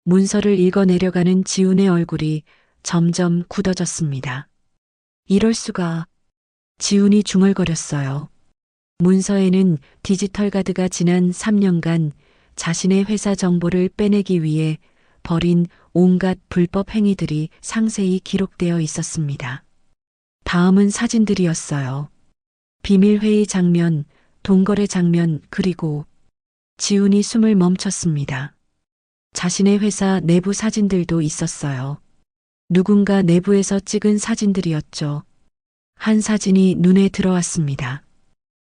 S2: 문서를 읽어 내려가는 지훈의 얼굴이 점점 굳어졌습니다. 이럴 수가. 지훈이 중얼거렸어요. 문서에는 디지털 가드가 지난 3년간 자신의 회사 정보를 빼내기 위해 벌인 온갖 불법 행위들이 상세히 기록되어 있었습니다. 다음은 사진들이었어요. 비밀회의 장면, 동거래 장면, 그리고 지훈이 숨을 멈췄습니다. 자신의 회사 내부 사진들도 있었어요. 누군가 내부에서 찍은 사진들이었죠. 한 사진이 눈에 들어왔습니다.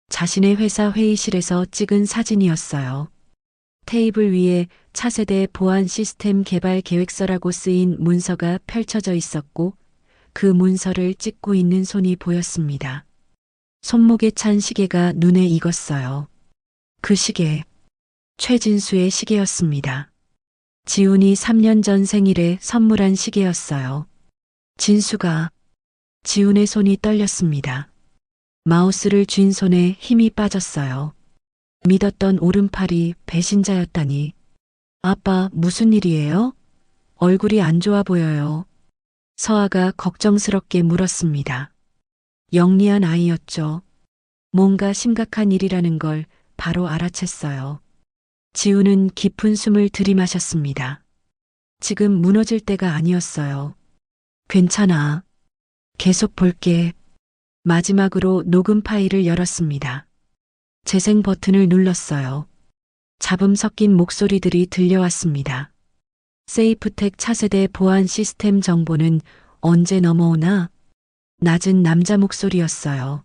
S2: 자신의 회사 회의실에서 찍은 사진이었어요. 테이블 위에 차세대 보안 시스템 개발 계획서라고 쓰인 문서가 펼쳐져 있었고 그 문서를 찍고 있는 손이 보였습니다. 손목에 찬 시계가 눈에 익었어요. 그 시계, 최진수의 시계였습니다. 지훈이 3년 전 생일에 선물한 시계였어요. 진수가. 지훈의 손이 떨렸습니다. 마우스를 쥔 손에 힘이 빠졌어요. 믿었던 오른팔이 배신자였다니. 아빠, 무슨 일이에요? 얼굴이 안 좋아 보여요. 서아가 걱정스럽게 물었습니다. 영리한 아이였죠. 뭔가 심각한 일이라는 걸 바로 알아챘어요. 지훈은 깊은 숨을 들이마셨습니다. 지금 무너질 때가 아니었어요. 괜찮아. 계속 볼게. 마지막으로 녹음 파일을 열었습니다. 재생 버튼을 눌렀어요. 잡음 섞인 목소리들이 들려왔습니다. 세이프텍 차세대 보안 시스템 정보는 언제 넘어오나? 낮은 남자 목소리였어요.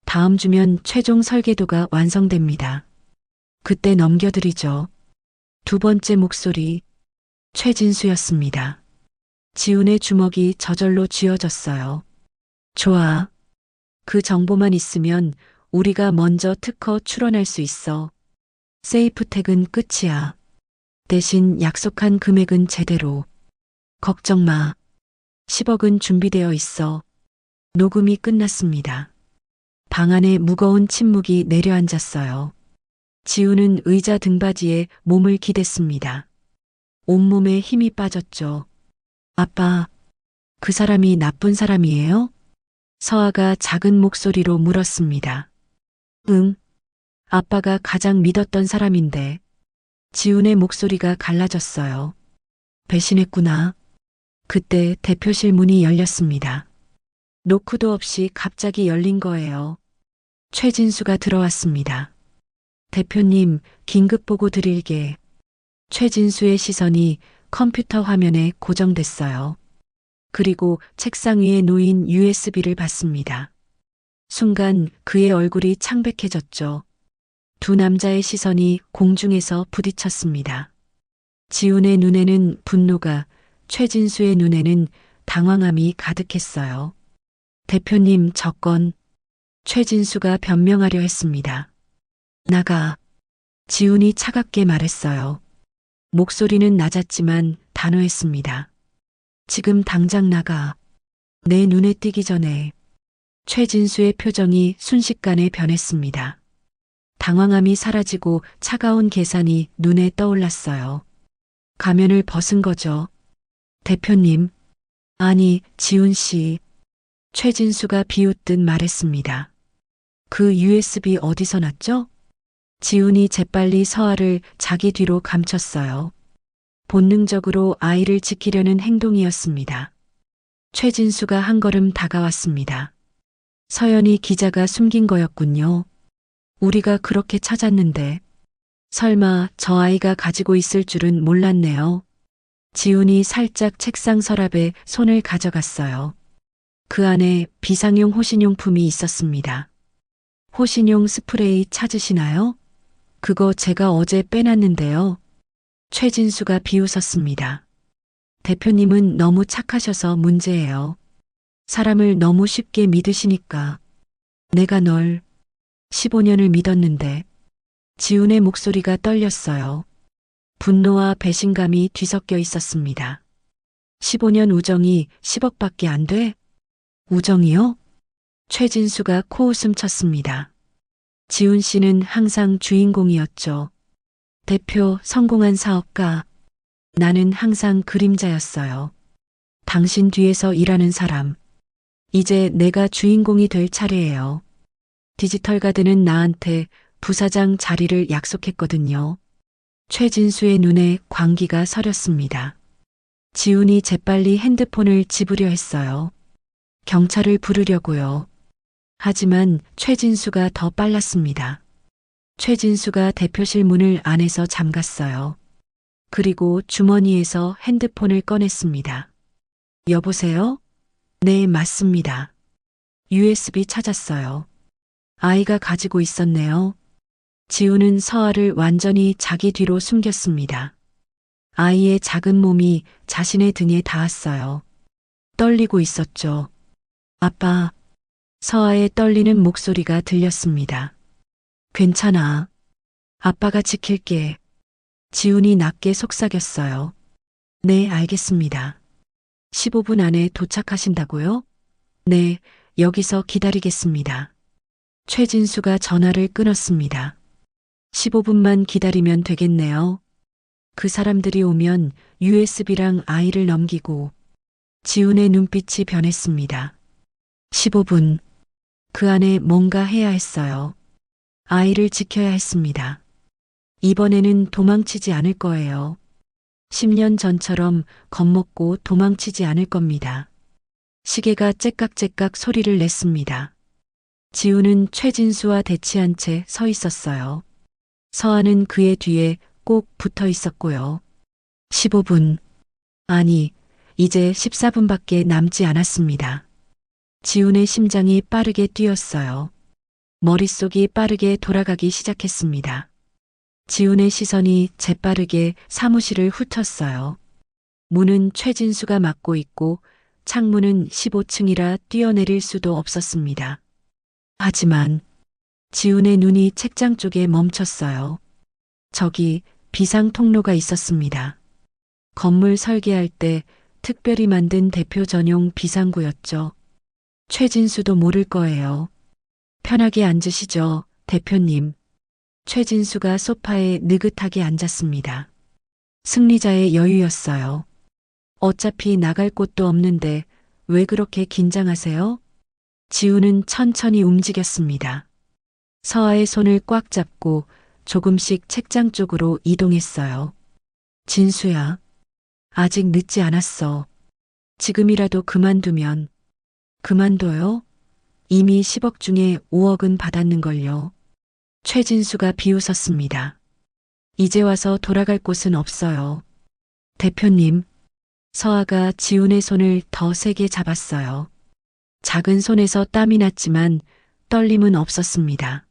S2: 다음 주면 최종 설계도가 완성됩니다. 그때 넘겨드리죠. 두 번째 목소리, 최진수였습니다. 지훈의 주먹이 저절로 쥐어졌어요. 좋아. 그 정보만 있으면 우리가 먼저 특허 출원할 수 있어. 세이프텍은 끝이야. 대신 약속한 금액은 제대로. 걱정 마. 10억은 준비되어 있어. 녹음이 끝났습니다. 방 안에 무거운 침묵이 내려앉았어요. 지훈은 의자 등받이에 몸을 기댔습니다. 온몸에 힘이 빠졌죠. 아빠, 그 사람이 나쁜 사람이에요? 서아가 작은 목소리로 물었습니다. 응. 아빠가 가장 믿었던 사람인데. 지훈의 목소리가 갈라졌어요. 배신했구나. 그때 대표실 문이 열렸습니다. 노크도 없이 갑자기 열린 거예요. 최진수가 들어왔습니다. 대표님, 긴급 보고 드릴게. 최진수의 시선이 컴퓨터 화면에 고정됐어요. 그리고 책상 위에 놓인 USB를 봤습니다. 순간 그의 얼굴이 창백해졌죠. 두 남자의 시선이 공중에서 부딪혔습니다. 지훈의 눈에는 분노가, 최진수의 눈에는 당황함이 가득했어요. 대표님, 저 건. 최진수가 변명하려 했습니다. 나가. 지훈이 차갑게 말했어요. 목소리는 낮았지만 단호했습니다. 지금 당장 나가. 내 눈에 띄기 전에. 최진수의 표정이 순식간에 변했습니다. 당황함이 사라지고 차가운 계산이 눈에 떠올랐어요. 가면을 벗은 거죠. 대표님. 아니, 지훈 씨. 최진수가 비웃듯 말했습니다. 그 USB 어디서 났죠? 지훈이 재빨리 서아를 자기 뒤로 감췄어요. 본능적으로 아이를 지키려는 행동이었습니다. 최진수가 한 걸음 다가왔습니다. 서연이 기자가 숨긴 거였군요. 우리가 그렇게 찾았는데. 설마 저 아이가 가지고 있을 줄은 몰랐네요. 지훈이 살짝 책상 서랍에 손을 가져갔어요. 그 안에 비상용 호신용품이 있었습니다. 호신용 스프레이 찾으시나요? 그거 제가 어제 빼놨는데요. 최진수가 비웃었습니다. 대표님은 너무 착하셔서 문제예요. 사람을 너무 쉽게 믿으시니까. 내가 널 15년을 믿었는데. 지훈의 목소리가 떨렸어요. 분노와 배신감이 뒤섞여 있었습니다. 15년 우정이 10억밖에 안 돼? 우정이요? 최진수가 코웃음 쳤습니다. 지훈 씨는 항상 주인공이었죠. 대표, 성공한 사업가. 나는 항상 그림자였어요. 당신 뒤에서 일하는 사람. 이제 내가 주인공이 될 차례예요. 디지털 가드는 나한테 부사장 자리를 약속했거든요. 최진수의 눈에 광기가 서렸습니다. 지훈이 재빨리 핸드폰을 집으려 했어요. 경찰을 부르려고요. 하지만 최진수가 더 빨랐습니다. 최진수가 대표실 문을 안에서 잠갔어요. 그리고 주머니에서 핸드폰을 꺼냈습니다. 여보세요? 네, 맞습니다. USB 찾았어요. 아이가 가지고 있었네요. 지우는 서아를 완전히 자기 뒤로 숨겼습니다. 아이의 작은 몸이 자신의 등에 닿았어요. 떨리고 있었죠. 아빠. 서아의 떨리는 목소리가 들렸습니다. 괜찮아. 아빠가 지킬게. 지훈이 낮게 속삭였어요. 네, 알겠습니다. 15분 안에 도착하신다고요? 네, 여기서 기다리겠습니다. 최진수가 전화를 끊었습니다. 15분만 기다리면 되겠네요. 그 사람들이 오면 USB랑 아이를 넘기고. 지훈의 눈빛이 변했습니다. 15분. 그 안에 뭔가 해야 했어요. 아이를 지켜야 했습니다. 이번에는 도망치지 않을 거예요. 10년 전처럼 겁먹고 도망치지 않을 겁니다. 시계가 째깍째깍 소리를 냈습니다. 지우는 최진수와 대치한 채 서 있었어요. 서아는 그의 뒤에 꼭 붙어 있었고요. 15분. 아니, 이제 14분밖에 남지 않았습니다. 지훈의 심장이 빠르게 뛰었어요. 머릿속이 빠르게 돌아가기 시작했습니다. 지훈의 시선이 재빠르게 사무실을 훑었어요. 문은 최진수가 막고 있고 창문은 15층이라 뛰어내릴 수도 없었습니다. 하지만 지훈의 눈이 책장 쪽에 멈췄어요. 저기 비상 통로가 있었습니다. 건물 설계할 때 특별히 만든 대표 전용 비상구였죠. 최진수도 모를 거예요. 편하게 앉으시죠, 대표님. 최진수가 소파에 느긋하게 앉았습니다. 승리자의 여유였어요. 어차피 나갈 곳도 없는데 왜 그렇게 긴장하세요? 지우는 천천히 움직였습니다. 서아의 손을 꽉 잡고 조금씩 책장 쪽으로 이동했어요. 진수야, 아직 늦지 않았어. 지금이라도 그만두면. 그만둬요? 이미 10억 중에 5억은 받았는걸요. 최진수가 비웃었습니다. 이제 와서 돌아갈 곳은 없어요. 대표님. 서아가 지훈의 손을 더 세게 잡았어요. 작은 손에서 땀이 났지만 떨림은 없었습니다.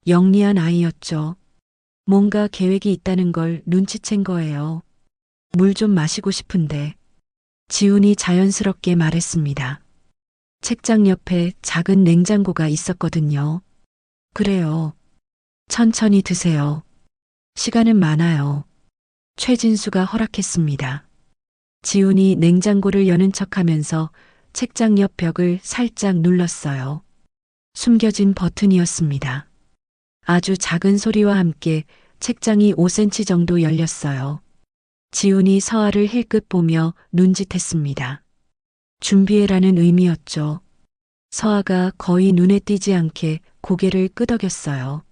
S2: 영리한 아이였죠. 뭔가 계획이 있다는 걸 눈치챈 거예요. 물 좀 마시고 싶은데. 지훈이 자연스럽게 말했습니다. 책장 옆에 작은 냉장고가 있었거든요. 그래요. 천천히 드세요. 시간은 많아요. 최진수가 허락했습니다. 지훈이 냉장고를 여는 척하면서 책장 옆 벽을 살짝 눌렀어요. 숨겨진 버튼이었습니다. 아주 작은 소리와 함께 책장이 5cm 정도 열렸어요. 지훈이 서아를 힐끗 보며 눈짓했습니다. 준비해라는 의미였죠. 서아가 거의 눈에 띄지 않게 고개를 끄덕였어요.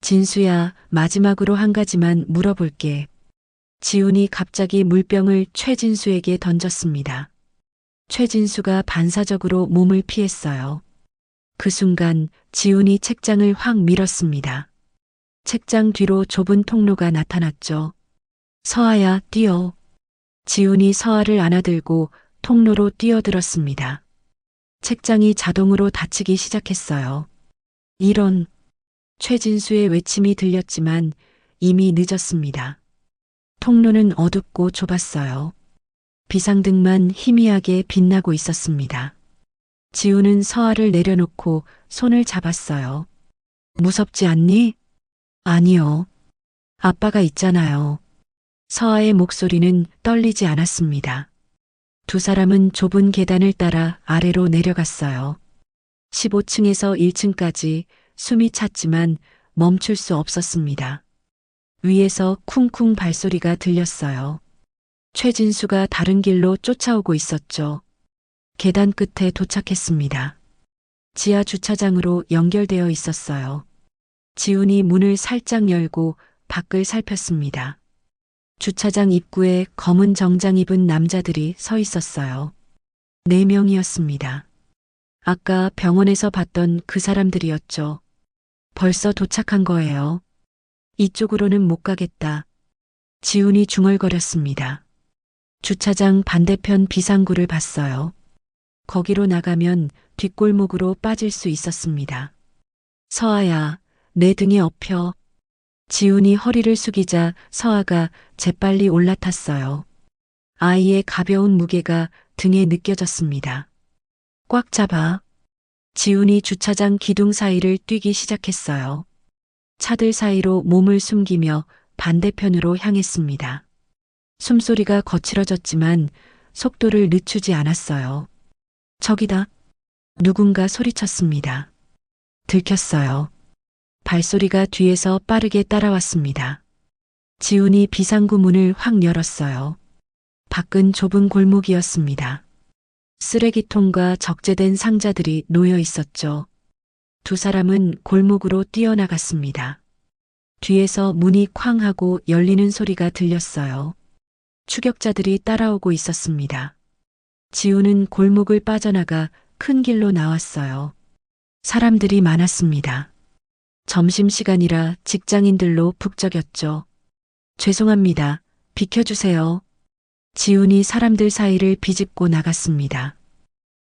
S2: 진수야, 마지막으로 한 가지만 물어볼게. 지훈이 갑자기 물병을 최진수에게 던졌습니다. 최진수가 반사적으로 몸을 피했어요. 그 순간 지훈이 책장을 확 밀었습니다. 책장 뒤로 좁은 통로가 나타났죠. 서아야, 뛰어. 지훈이 서아를 안아들고 통로로 뛰어들었습니다. 책장이 자동으로 닫히기 시작했어요. 이런. 최진수의 외침이 들렸지만 이미 늦었습니다. 통로는 어둡고 좁았어요. 비상등만 희미하게 빛나고 있었습니다. 지우는 서아를 내려놓고 손을 잡았어요. 무섭지 않니? 아니요. 아빠가 있잖아요. 서아의 목소리는 떨리지 않았습니다. 두 사람은 좁은 계단을 따라 아래로 내려갔어요. 15층에서 1층까지 숨이 찼지만 멈출 수 없었습니다. 위에서 쿵쿵 발소리가 들렸어요. 최진수가 다른 길로 쫓아오고 있었죠. 계단 끝에 도착했습니다. 지하 주차장으로 연결되어 있었어요. 지훈이 문을 살짝 열고 밖을 살폈습니다. 주차장 입구에 검은 정장 입은 남자들이 서 있었어요. 4명이었습니다. 아까 병원에서 봤던 그 사람들이었죠. 벌써 도착한 거예요. 이쪽으로는 못 가겠다. 지훈이 중얼거렸습니다. 주차장 반대편 비상구를 봤어요. 거기로 나가면 뒷골목으로 빠질 수 있었습니다. 서아야, 내 등에 엎혀. 지훈이 허리를 숙이자 서아가 재빨리 올라탔어요. 아이의 가벼운 무게가 등에 느껴졌습니다. 꽉 잡아. 지훈이 주차장 기둥 사이를 뛰기 시작했어요. 차들 사이로 몸을 숨기며 반대편으로 향했습니다. 숨소리가 거칠어졌지만 속도를 늦추지 않았어요. 저기다. 누군가 소리쳤습니다. 들켰어요. 발소리가 뒤에서 빠르게 따라왔습니다. 지훈이 비상구 문을 확 열었어요. 밖은 좁은 골목이었습니다. 쓰레기통과 적재된 상자들이 놓여 있었죠. 두 사람은 골목으로 뛰어나갔습니다. 뒤에서 문이 쾅 하고 열리는 소리가 들렸어요. 추격자들이 따라오고 있었습니다. 지훈은 골목을 빠져나가 큰 길로 나왔어요. 사람들이 많았습니다. 점심시간이라 직장인들로 북적였죠. 죄송합니다. 비켜주세요. 지훈이 사람들 사이를 비집고 나갔습니다.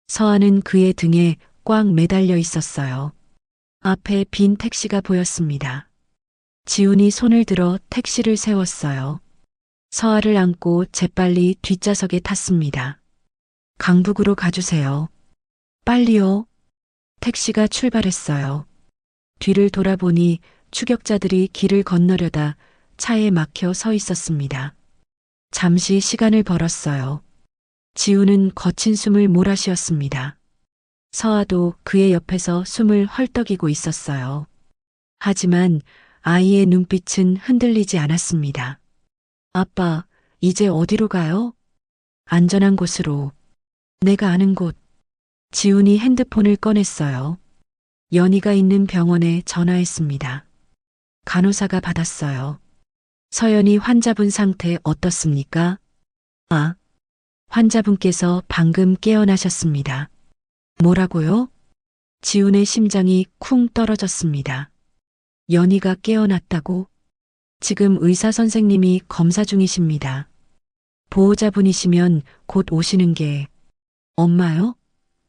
S2: 서아는 그의 등에 꽉 매달려 있었어요. 앞에 빈 택시가 보였습니다. 지훈이 손을 들어 택시를 세웠어요. 서아를 안고 재빨리 뒷좌석에 탔습니다. 강북으로 가주세요. 빨리요. 택시가 출발했어요. 뒤를 돌아보니 추격자들이 길을 건너려다 차에 막혀 서 있었습니다. 잠시 시간을 벌었어요. 지훈은 거친 숨을 몰아쉬었습니다. 서아도 그의 옆에서 숨을 헐떡이고 있었어요. 하지만 아이의 눈빛은 흔들리지 않았습니다. 아빠, 이제 어디로 가요? 안전한 곳으로. 내가 아는 곳. 지훈이 핸드폰을 꺼냈어요. 연희가 있는 병원에 전화했습니다. 간호사가 받았어요. 서연이 환자분 상태 어떻습니까? 아, 환자분께서 방금 깨어나셨습니다. 뭐라고요? 지훈의 심장이 쿵 떨어졌습니다. 연희가 깨어났다고? 지금 의사 선생님이 검사 중이십니다. 보호자분이시면 곧 오시는 게. 엄마요?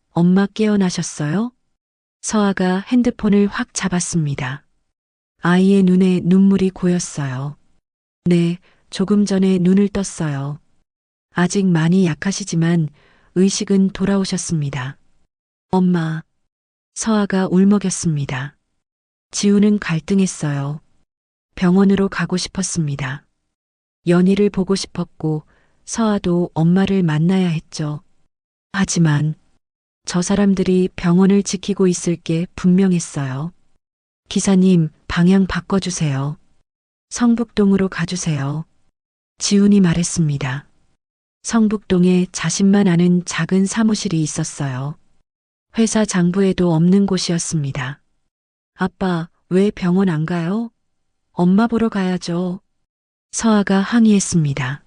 S2: 엄마 깨어나셨어요? 서아가 핸드폰을 확 잡았습니다. 아이의 눈에 눈물이 고였어요. 네, 조금 전에 눈을 떴어요. 아직 많이 약하시지만 의식은 돌아오셨습니다. 엄마. 서아가 울먹였습니다. 지훈은 갈등했어요. 병원으로 가고 싶었습니다. 연희를 보고 싶었고 서아도 엄마를 만나야 했죠. 하지만 저 사람들이 병원을 지키고 있을 게 분명했어요. 기사님, 방향 바꿔주세요. 성북동으로 가주세요. 지훈이 말했습니다. 성북동에 자신만 아는 작은 사무실이 있었어요. 회사 장부에도 없는 곳이었습니다. 아빠, 왜 병원 안 가요? 엄마 보러 가야죠. 서아가 항의했습니다.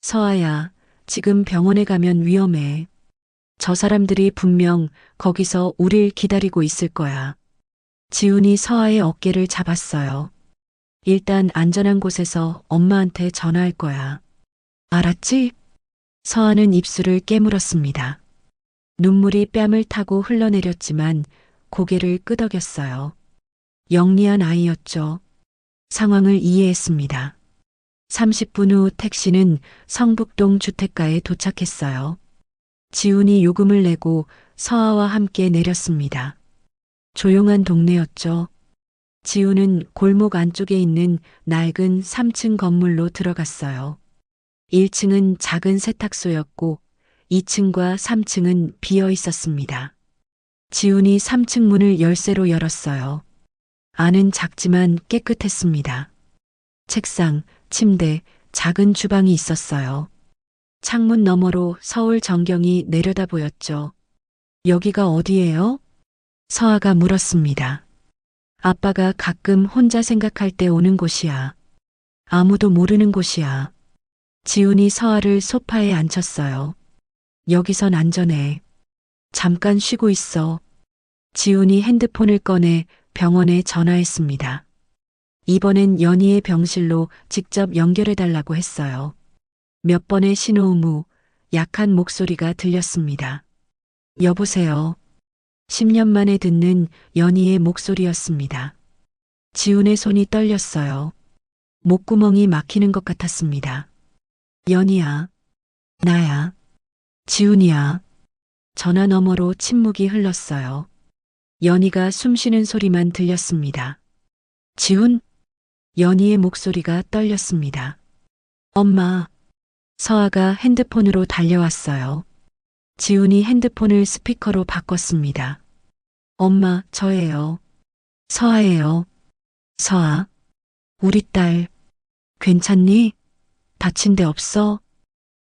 S2: 서아야, 지금 병원에 가면 위험해. 저 사람들이 분명 거기서 우릴 기다리고 있을 거야. 지훈이 서아의 어깨를 잡았어요. 일단 안전한 곳에서 엄마한테 전화할 거야. 알았지? 서아는 입술을 깨물었습니다. 눈물이 뺨을 타고 흘러내렸지만 고개를 끄덕였어요. 영리한 아이였죠. 상황을 이해했습니다. 30분 후 택시는 성북동 주택가에 도착했어요. 지훈이 요금을 내고 서아와 함께 내렸습니다. 조용한 동네였죠. 지훈은 골목 안쪽에 있는 낡은 3층 건물로 들어갔어요. 1층은 작은 세탁소였고 2층과 3층은 비어 있었습니다. 지훈이 3층 문을 열쇠로 열었어요. 안은 작지만 깨끗했습니다. 책상, 침대, 작은 주방이 있었어요. 창문 너머로 서울 전경이 내려다 보였죠. 여기가 어디예요? 서아가 물었습니다. 아빠가 가끔 혼자 생각할 때 오는 곳이야. 아무도 모르는 곳이야. 지훈이 서아를 소파에 앉혔어요. 여기선 안전해. 잠깐 쉬고 있어. 지훈이 핸드폰을 꺼내 병원에 전화했습니다. 이번엔 연희의 병실로 직접 연결해달라고 했어요. 몇 번의 신호음 후 약한 목소리가 들렸습니다. 여보세요. 10년 만에 듣는 연희의 목소리였습니다. 지훈의 손이 떨렸어요. 목구멍이 막히는 것 같았습니다. 연희야. 나야. 지훈이야. 전화 너머로 침묵이 흘렀어요. 연희가 숨쉬는 소리만 들렸습니다. 지훈? 연희의 목소리가 떨렸습니다. 엄마. 서아가 핸드폰으로 달려왔어요. 지훈이 핸드폰을 스피커로 바꿨습니다. 엄마, 저예요. 서아예요. 서아. 우리 딸. 괜찮니? 다친 데 없어?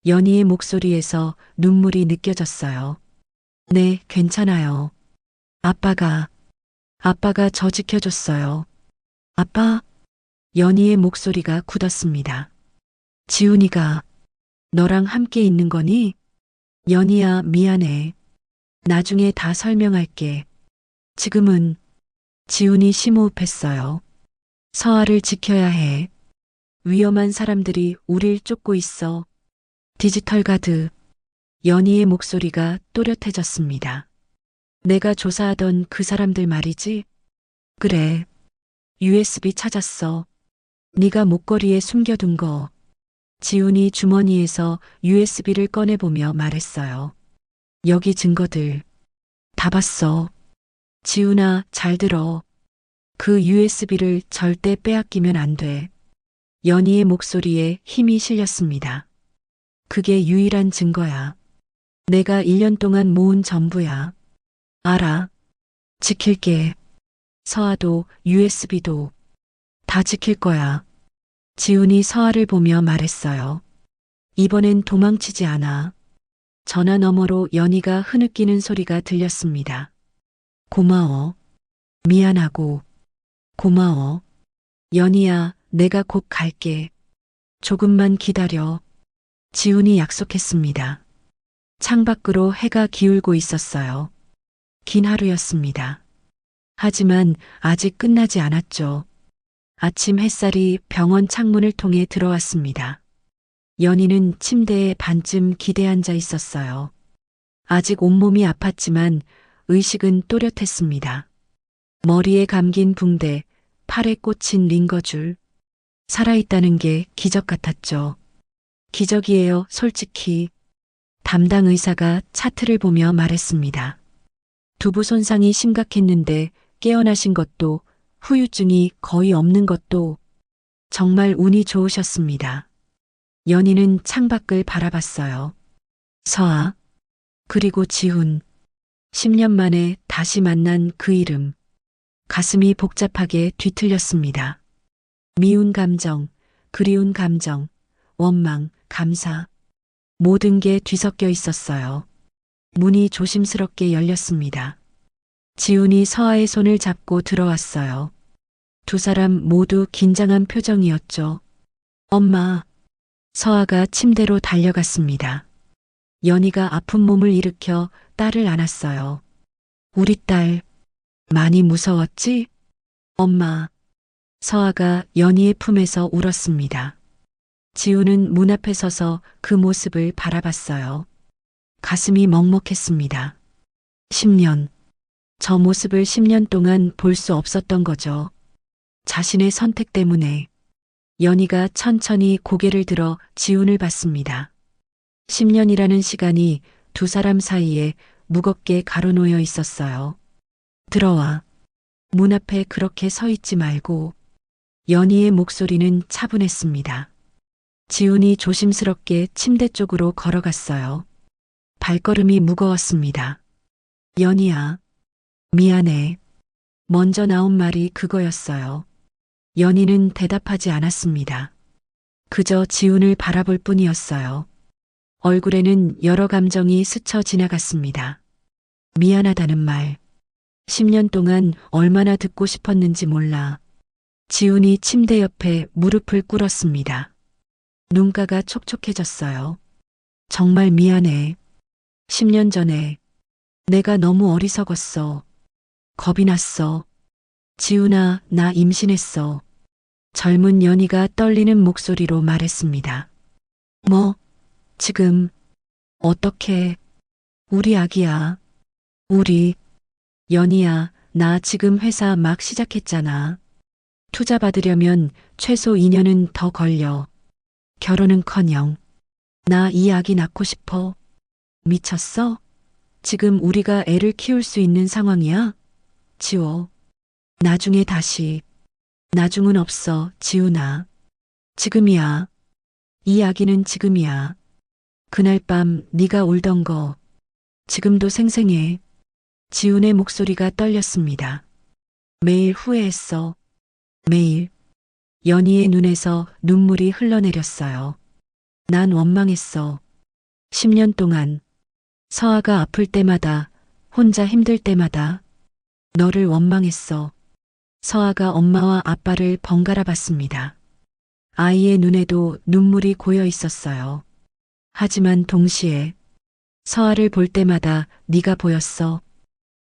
S2: 연희의 목소리에서 눈물이 느껴졌어요. 네, 괜찮아요. 아빠가 저 지켜줬어요. 아빠? 연희의 목소리가 굳었습니다. 지훈이가 너랑 함께 있는 거니? 연희야, 미안해. 나중에 다 설명할게. 지금은 지훈이 심호흡했어요. 서아를 지켜야 해. 위험한 사람들이 우릴 쫓고 있어. 디지털 가드. 연희의 목소리가 또렷해졌습니다. 내가 조사하던 그 사람들 말이지? 그래. USB 찾았어. 네가 목걸이에 숨겨둔 거. 지훈이 주머니에서 USB를 꺼내보며 말했어요. 여기 증거들. 다 봤어. 지훈아, 잘 들어. 그 USB를 절대 빼앗기면 안 돼. 연희의 목소리에 힘이 실렸습니다. 그게 유일한 증거야. 내가 1년 동안 모은 전부야. 알아. 지킬게. 서아도 USB도 다 지킬 거야. 지훈이 서아를 보며 말했어요. 이번엔 도망치지 않아. 전화 너머로 연희가 흐느끼는 소리가 들렸습니다. 고마워. 미안하고 고마워. 연희야, 내가 곧 갈게. 조금만 기다려. 지훈이 약속했습니다. 창밖으로 해가 기울고 있었어요. 긴 하루였습니다. 하지만 아직 끝나지 않았죠. 아침 햇살이 병원 창문을 통해 들어왔습니다. 연희는 침대에 반쯤 기대앉아 있었어요. 아직 온몸이 아팠지만 의식은 또렷했습니다. 머리에 감긴 붕대, 팔에 꽂힌 링거줄. 살아있다는 게 기적 같았죠. 기적이에요, 솔직히. 담당 의사가 차트를 보며 말했습니다. 두부 손상이 심각했는데 깨어나신 것도 후유증이 거의 없는 것도 정말 운이 좋으셨습니다. 연희는 창밖을 바라봤어요. 서아, 그리고 지훈. 10년 만에 다시 만난 그 이름. 가슴이 복잡하게 뒤틀렸습니다. 미운 감정, 그리운 감정, 원망, 감사. 모든 게 뒤섞여 있었어요. 문이 조심스럽게 열렸습니다. 지훈이 서아의 손을 잡고 들어왔어요. 두 사람 모두 긴장한 표정이었죠. 엄마. 서아가 침대로 달려갔습니다. 연희가 아픈 몸을 일으켜 딸을 안았어요. 우리 딸, 많이 무서웠지? 엄마. 서아가 연희의 품에서 울었습니다. 지훈은 문 앞에 서서 그 모습을 바라봤어요. 가슴이 먹먹했습니다. 10년. 저 모습을 10년 동안 볼 수 없었던 거죠. 자신의 선택 때문에. 연희가 천천히 고개를 들어 지훈을 봤습니다. 10년이라는 시간이 두 사람 사이에 무겁게 가로놓여 있었어요. 들어와. 문 앞에 그렇게 서 있지 말고. 연희의 목소리는 차분했습니다. 지훈이 조심스럽게 침대 쪽으로 걸어갔어요. 발걸음이 무거웠습니다. 연희야, 미안해. 먼저 나온 말이 그거였어요. 연희는 대답하지 않았습니다. 그저 지훈을 바라볼 뿐이었어요. 얼굴에는 여러 감정이 스쳐 지나갔습니다. 미안하다는 말. 10년 동안 얼마나 듣고 싶었는지 몰라. 지훈이 침대 옆에 무릎을 꿇었습니다. 눈가가 촉촉해졌어요. 정말 미안해. 10년 전에 내가 너무 어리석었어. 겁이 났어. 지훈아, 나 임신했어. 젊은 연희가 떨리는 목소리로 말했습니다. 뭐? 지금? 어떻게? 우리 아기야. 우리. 연희야, 나 지금 회사 막 시작했잖아. 투자 받으려면 최소 2년은 더 걸려. 결혼은커녕. 나 이 아기 낳고 싶어. 미쳤어? 지금 우리가 애를 키울 수 있는 상황이야? 지워. 나중에 다시. 나중은 없어, 지훈아. 지금이야. 이 아기는 지금이야. 그날 밤 네가 울던 거 지금도 생생해. 지훈의 목소리가 떨렸습니다. 매일 후회했어. 매일. 연희의 눈에서 눈물이 흘러내렸어요. 난 원망했어. 10년 동안 서아가 아플 때마다, 혼자 힘들 때마다 너를 원망했어. 서아가 엄마와 아빠를 번갈아 봤습니다. 아이의 눈에도 눈물이 고여 있었어요. 하지만 동시에 서아를 볼 때마다 네가 보였어.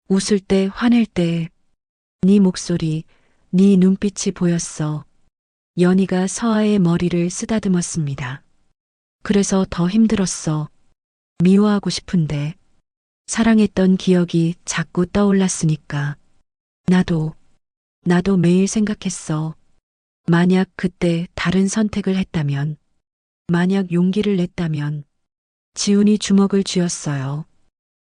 S2: 웃을 때, 화낼 때, 네 목소리, 네 눈빛이 보였어. 연희가 서아의 머리를 쓰다듬었습니다. 그래서 더 힘들었어. 미워하고 싶은데 사랑했던 기억이 자꾸 떠올랐으니까. 나도 매일 생각했어. 만약 그때 다른 선택을 했다면, 만약 용기를 냈다면. 지훈이 주먹을 쥐었어요.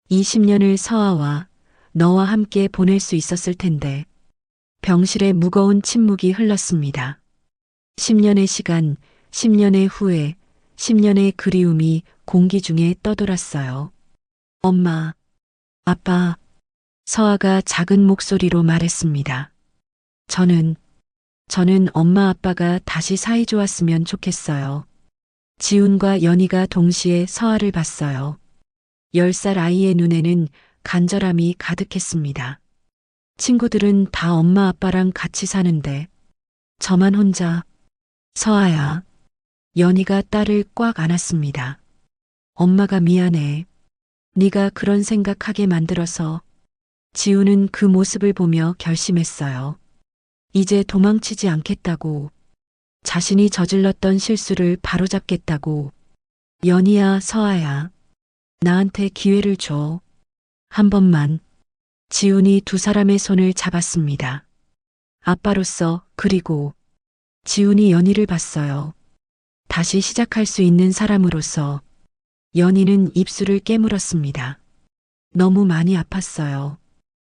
S2: 20년을 서아와 너와 함께 보낼 수 있었을 텐데. 병실에 무거운 침묵이 흘렀습니다. 10년의 시간, 10년의 후회, 10년의 그리움이 공기 중에 떠돌았어요. 엄마, 아빠, 서아가 작은 목소리로 말했습니다. 저는 엄마 아빠가 다시 사이 좋았으면 좋겠어요. 지훈과 연희가 동시에 서아를 봤어요. 10살 아이의 눈에는 간절함이 가득했습니다. 친구들은 다 엄마 아빠랑 같이 사는데 저만 혼자. 서아야. 연희가 딸을 꽉 안았습니다. 엄마가 미안해. 네가 그런 생각하게 만들어서. 지훈은 그 모습을 보며 결심했어요. 이제 도망치지 않겠다고. 자신이 저질렀던 실수를 바로잡겠다고. 연희야, 서아야. 나한테 기회를 줘. 한 번만. 지훈이 두 사람의 손을 잡았습니다. 아빠로서, 그리고 지훈이 연희를 봤어요. 다시 시작할 수 있는 사람으로서. 연희는 입술을 깨물었습니다. 너무 많이 아팠어요.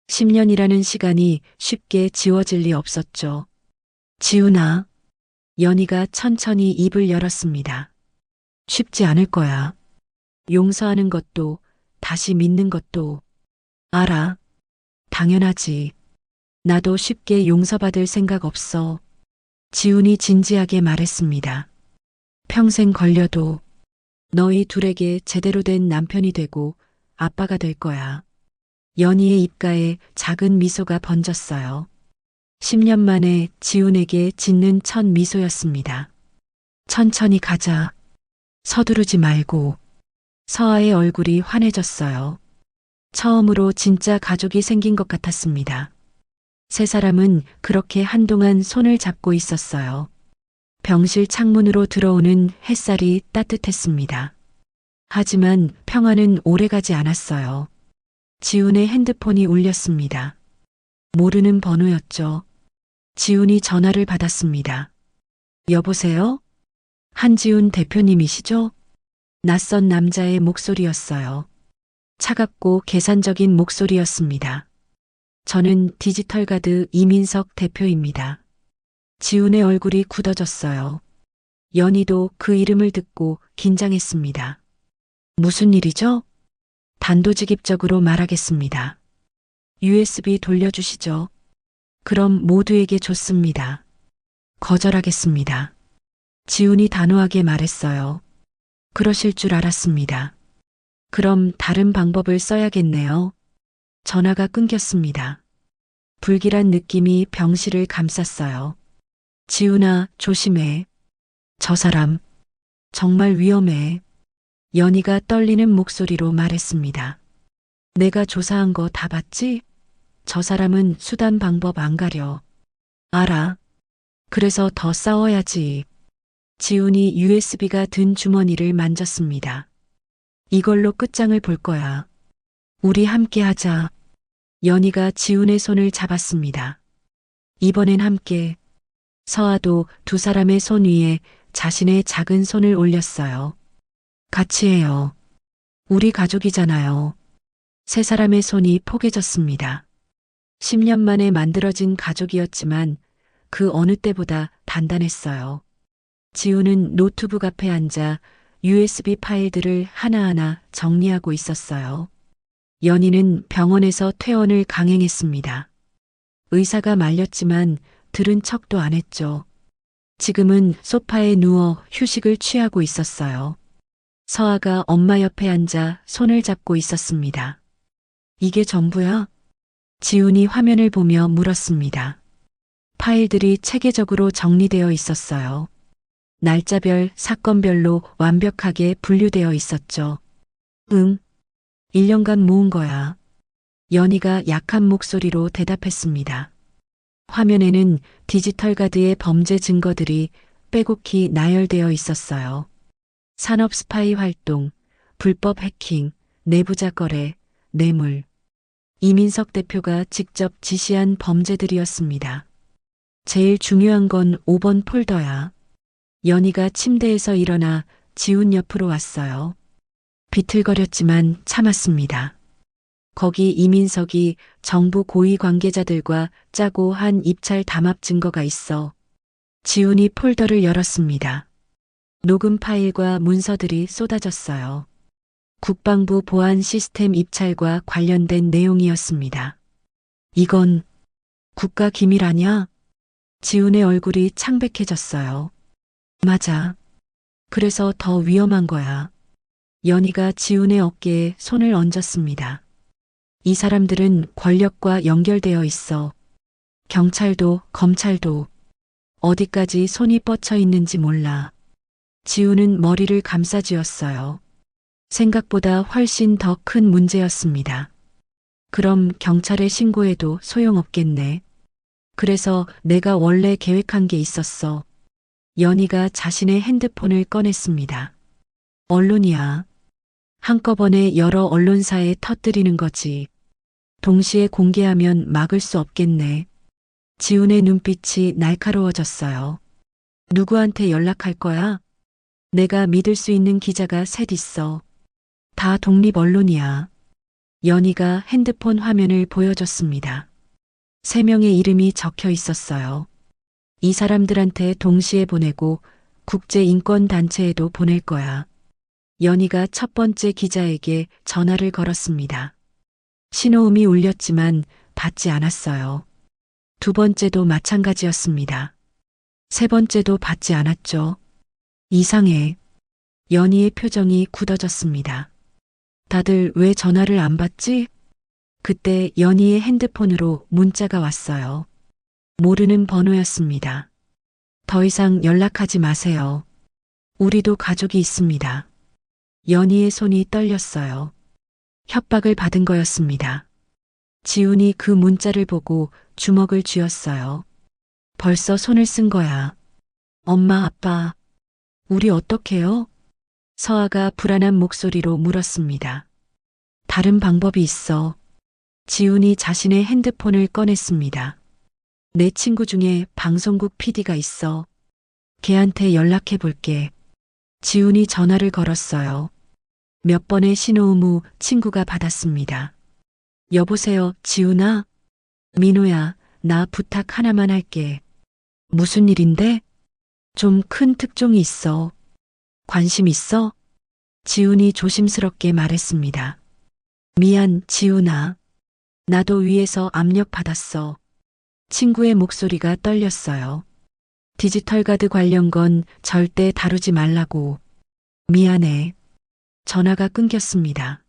S2: 10년이라는 시간이 쉽게 지워질 리 없었죠. 지훈아. 연희가 천천히 입을 열었습니다. 쉽지 않을 거야. 용서하는 것도, 다시 믿는 것도. 알아. 당연하지. 나도 쉽게 용서받을 생각 없어. 지훈이 진지하게 말했습니다. 평생 걸려도 너희 둘에게 제대로 된 남편이 되고 아빠가 될 거야. 연희의 입가에 작은 미소가 번졌어요. 10년 만에 지훈에게 짓는 첫 미소였습니다. 천천히 가자. 서두르지 말고. 서아의 얼굴이 환해졌어요. 처음으로 진짜 가족이 생긴 것 같았습니다. 세 사람은 그렇게 한동안 손을 잡고 있었어요. 병실 창문으로 들어오는 햇살이 따뜻했습니다. 하지만 평화는 오래가지 않았어요. 지훈의 핸드폰이 울렸습니다. 모르는 번호였죠. 지훈이 전화를 받았습니다. 여보세요? 한지훈 대표님이시죠? 낯선 남자의 목소리였어요. 차갑고 계산적인 목소리였습니다. 저는 디지털가드 이민석 대표입니다. 지훈의 얼굴이 굳어졌어요. 연희도 그 이름을 듣고 긴장했습니다. 무슨 일이죠? 단도직입적으로 말하겠습니다. USB 돌려주시죠. 그럼 모두에게 좋습니다. 거절하겠습니다. 지훈이 단호하게 말했어요. 그러실 줄 알았습니다. 그럼 다른 방법을 써야겠네요. 전화가 끊겼습니다. 불길한 느낌이 병실을 감쌌어요. 지훈아, 조심해. 저 사람, 정말 위험해. 연희가 떨리는 목소리로 말했습니다. 내가 조사한 거 다 봤지? 저 사람은 수단 방법 안 가려. 알아. 그래서 더 싸워야지. 지훈이 USB가 든 주머니를 만졌습니다. 이걸로 끝장을 볼 거야. 우리 함께 하자. 연희가 지훈의 손을 잡았습니다. 이번엔 함께. 서아도 두 사람의 손 위에 자신의 작은 손을 올렸어요. 같이 해요. 우리 가족이잖아요. 세 사람의 손이 포개졌습니다. 10년 만에 만들어진 가족이었지만 그 어느 때보다 단단했어요. 지우는 노트북 앞에 앉아 USB 파일들을 하나하나 정리하고 있었어요. 연희는 병원에서 퇴원을 강행했습니다. 의사가 말렸지만 들은 척도 안 했죠. 지금은 소파에 누워 휴식을 취하고 있었어요. 서아가 엄마 옆에 앉아 손을 잡고 있었습니다. 이게 전부야? 지훈이 화면을 보며 물었습니다. 파일들이 체계적으로 정리되어 있었어요. 날짜별, 사건별로 완벽하게 분류되어 있었죠. 응. 1년간 모은 거야. 연희가 약한 목소리로 대답했습니다. 화면에는 디지털 가드의 범죄 증거들이 빼곡히 나열되어 있었어요. 산업 스파이 활동, 불법 해킹, 내부자 거래, 뇌물. 이민석 대표가 직접 지시한 범죄들이었습니다. 제일 중요한 건 5번 폴더야. 연희가 침대에서 일어나 지훈 옆으로 왔어요. 비틀거렸지만 참았습니다. 거기 이민석이 정부 고위 관계자들과 짜고 한 입찰 담합 증거가 있어. 지훈이 폴더를 열었습니다. 녹음 파일과 문서들이 쏟아졌어요. 국방부 보안 시스템 입찰과 관련된 내용이었습니다. 이건 국가 기밀 아냐? 지훈의 얼굴이 창백해졌어요. 맞아. 그래서 더 위험한 거야. 연희가 지훈의 어깨에 손을 얹었습니다. 이 사람들은 권력과 연결되어 있어. 경찰도 검찰도 어디까지 손이 뻗쳐 있는지 몰라. 지훈은 머리를 감싸쥐었어요. 생각보다 훨씬 더 큰 문제였습니다. 그럼 경찰에 신고해도 소용없겠네. 그래서 내가 원래 계획한 게 있었어. 연희가 자신의 핸드폰을 꺼냈습니다. 언론이야. 한꺼번에 여러 언론사에 터뜨리는 거지. 동시에 공개하면 막을 수 없겠네. 지훈의 눈빛이 날카로워졌어요. 누구한테 연락할 거야? 내가 믿을 수 있는 기자가 셋 있어. 다 독립 언론이야. 연희가 핸드폰 화면을 보여줬습니다. 3명의 이름이 적혀 있었어요. 이 사람들한테 동시에 보내고 국제인권단체에도 보낼 거야. 연희가 첫 번째 기자에게 전화를 걸었습니다. 신호음이 울렸지만 받지 않았어요. 두 번째도 마찬가지였습니다. 세 번째도 받지 않았죠. 이상해. 연희의 표정이 굳어졌습니다. 다들 왜 전화를 안 받지? 그때 연희의 핸드폰으로 문자가 왔어요. 모르는 번호였습니다. 더 이상 연락하지 마세요. 우리도 가족이 있습니다. 연희의 손이 떨렸어요. 협박을 받은 거였습니다. 지훈이 그 문자를 보고 주먹을 쥐었어요. 벌써 손을 쓴 거야. 엄마, 아빠, 우리 어떡해요? 서아가 불안한 목소리로 물었습니다. 다른 방법이 있어. 지훈이 자신의 핸드폰을 꺼냈습니다. 내 친구 중에 방송국 PD가 있어. 걔한테 연락해 볼게. 지훈이 전화를 걸었어요. 몇 번의 신호음 후 친구가 받았습니다. 여보세요, 지훈아? 민호야, 나 부탁 하나만 할게. 무슨 일인데? 좀 큰 특종이 있어. 관심 있어? 지훈이 조심스럽게 말했습니다. 미안, 지훈아. 나도 위에서 압력 받았어. 친구의 목소리가 떨렸어요. 디지털 카드 관련 건 절대 다루지 말라고. 미안해. 전화가 끊겼습니다.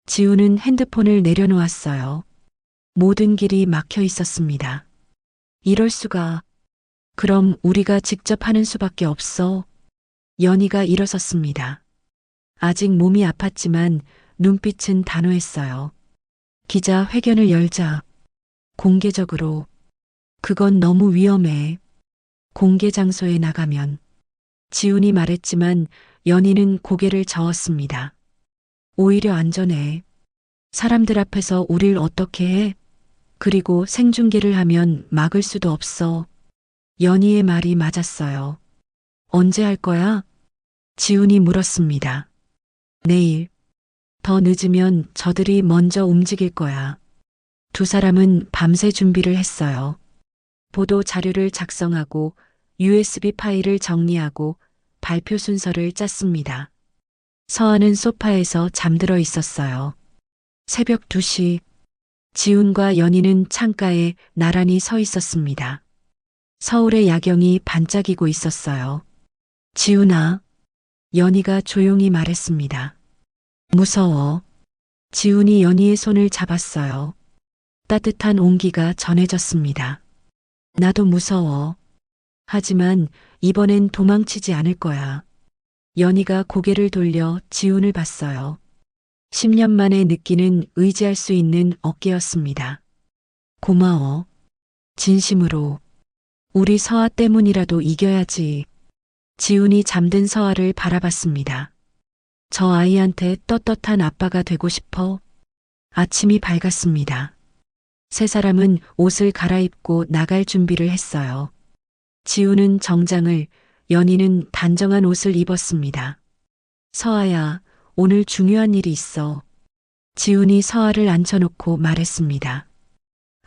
S2: 지훈은 핸드폰을 내려놓았어요. 모든 길이 막혀 있었습니다. 이럴 수가. 그럼 우리가 직접 하는 수밖에 없어. 연희가 일어섰습니다. 아직 몸이 아팠지만 눈빛은 단호했어요. 기자 회견을 열자. 공개적으로. 그건 너무 위험해. 공개 장소에 나가면. 지훈이 말했지만 연희는 고개를 저었습니다. 오히려 안전해. 사람들 앞에서 우릴 어떻게 해? 그리고 생중계를 하면 막을 수도 없어. 연희의 말이 맞았어요. 언제 할 거야? 지훈이 물었습니다. 내일. 더 늦으면 저들이 먼저 움직일 거야. 두 사람은 밤새 준비를 했어요. 보도 자료를 작성하고 USB 파일을 정리하고 발표 순서를 짰습니다. 서하는 소파에서 잠들어 있었어요. 새벽 2시. 지훈과 연희는 창가에 나란히 서 있었습니다. 서울의 야경이 반짝이고 있었어요. 지훈아. 연희가 조용히 말했습니다. 무서워. 지훈이 연희의 손을 잡았어요. 따뜻한 온기가 전해졌습니다. 나도 무서워. 하지만 이번엔 도망치지 않을 거야. 연희가 고개를 돌려 지훈을 봤어요. 10년 만에 느끼는 의지할 수 있는 어깨였습니다. 고마워. 진심으로. 우리 서아 때문이라도 이겨야지. 지훈이 잠든 서아를 바라봤습니다. 저 아이한테 떳떳한 아빠가 되고 싶어. 아침이 밝았습니다. 세 사람은 옷을 갈아입고 나갈 준비를 했어요. 지훈은 정장을, 연희는 단정한 옷을 입었습니다. 서아야, 오늘 중요한 일이 있어. 지훈이 서아를 앉혀놓고 말했습니다.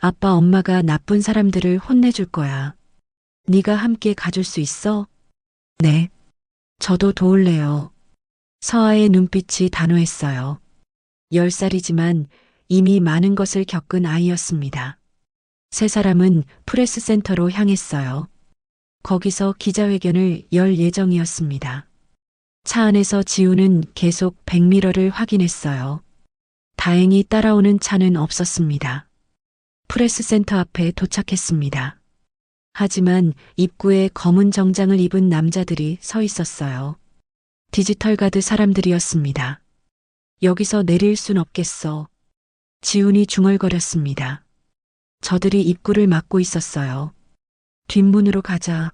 S2: 아빠 엄마가 나쁜 사람들을 혼내줄 거야. 네가 함께 가줄 수 있어? 네. 저도 도울래요. 서아의 눈빛이 단호했어요. 10살이지만 이미 많은 것을 겪은 아이였습니다. 세 사람은 프레스센터로 향했어요. 거기서 기자회견을 열 예정이었습니다. 차 안에서 지훈은 계속 백미러를 확인했어요. 다행히 따라오는 차는 없었습니다. 프레스센터 앞에 도착했습니다. 하지만 입구에 검은 정장을 입은 남자들이 서 있었어요. 디지털 가드 사람들이었습니다. 여기서 내릴 순 없겠어. 지훈이 중얼거렸습니다. 저들이 입구를 막고 있었어요. 뒷문으로 가자.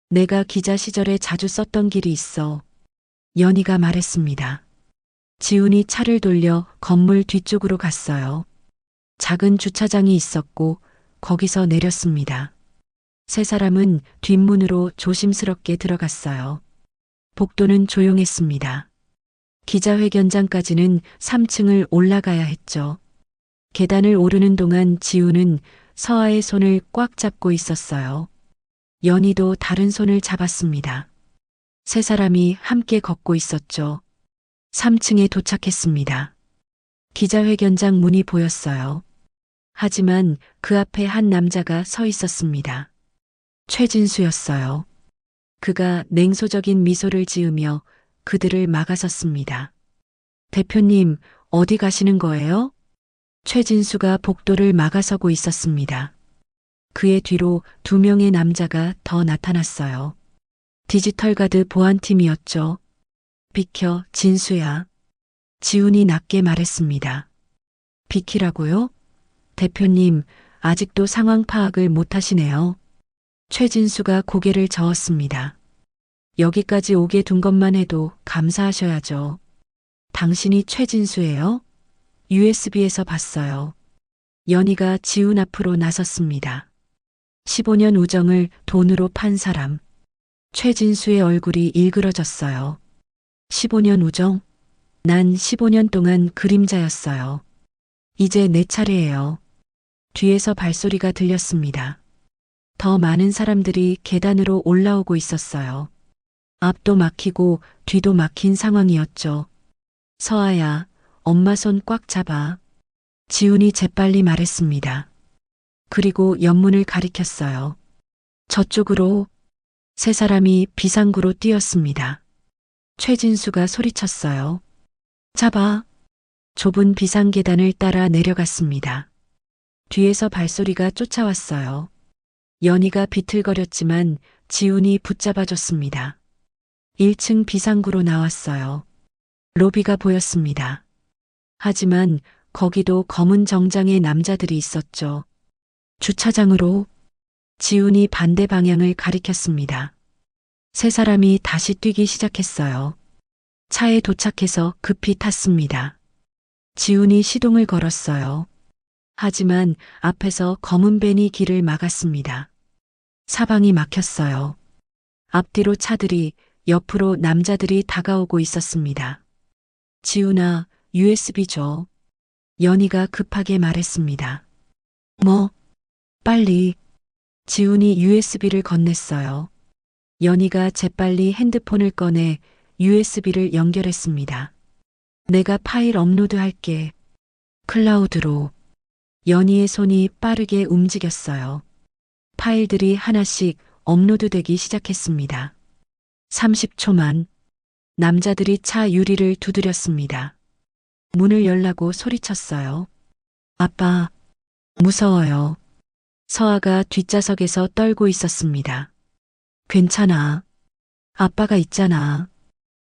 S2: 내가 기자 시절에 자주 썼던 길이 있어. 연희가 말했습니다. 지훈이 차를 돌려 건물 뒤쪽으로 갔어요. 작은 주차장이 있었고 거기서 내렸습니다. 세 사람은 뒷문으로 조심스럽게 들어갔어요. 복도는 조용했습니다. 기자회견장까지는 3층을 올라가야 했죠. 계단을 오르는 동안 지훈은 서아의 손을 꽉 잡고 있었어요. 연희도 다른 손을 잡았습니다. 세 사람이 함께 걷고 있었죠. 3층에 도착했습니다. 기자회견장 문이 보였어요. 하지만 그 앞에 한 남자가 서 있었습니다. 최진수였어요. 그가 냉소적인 미소를 지으며 그들을 막아섰습니다. 대표님, 어디 가시는 거예요? 최진수가 복도를 막아서고 있었습니다. 그의 뒤로 2명의 남자가 더 나타났어요. 디지털 가드 보안팀이었죠. 비켜, 진수야. 지훈이 낮게 말했습니다. 비키라고요? 대표님, 아직도 상황 파악을 못하시네요. 최진수가 고개를 저었습니다. 여기까지 오게 둔 것만 해도 감사하셔야죠. 당신이 최진수예요? USB에서 봤어요. 연희가 지훈 앞으로 나섰습니다. 15년 우정을 돈으로 판 사람. 최진수의 얼굴이 일그러졌어요. 15년 우정? 난 15년 동안 그림자였어요. 이제 내 차례예요. 뒤에서 발소리가 들렸습니다. 더 많은 사람들이 계단으로 올라오고 있었어요. 앞도 막히고 뒤도 막힌 상황이었죠. 서아야, 엄마 손 꽉 잡아. 지훈이 재빨리 말했습니다. 그리고 옆문을 가리켰어요. 저쪽으로. 세 사람이 비상구로 뛰었습니다. 최진수가 소리쳤어요. 잡아. 좁은 비상 계단을 따라 내려갔습니다. 뒤에서 발소리가 쫓아왔어요. 연희가 비틀거렸지만 지훈이 붙잡아줬습니다. 1층 비상구로 나왔어요. 로비가 보였습니다. 하지만 거기도 검은 정장의 남자들이 있었죠. 주차장으로. 지훈이 반대 방향을 가리켰습니다. 세 사람이 다시 뛰기 시작했어요. 차에 도착해서 급히 탔습니다. 지훈이 시동을 걸었어요. 하지만 앞에서 검은 밴이 길을 막았습니다. 사방이 막혔어요. 앞뒤로 차들이, 옆으로 남자들이 다가오고 있었습니다. 지훈아, USB 줘. 연희가 급하게 말했습니다. 뭐? 빨리. 지훈이 USB를 건넸어요. 연희가 재빨리 핸드폰을 꺼내 USB를 연결했습니다. 내가 파일 업로드할게. 클라우드로. 연희의 손이 빠르게 움직였어요. 파일들이 하나씩 업로드되기 시작했습니다. 30초만. 남자들이 차 유리를 두드렸습니다. 문을 열라고 소리쳤어요. 아빠, 무서워요. 서아가 뒷좌석에서 떨고 있었습니다. 괜찮아. 아빠가 있잖아.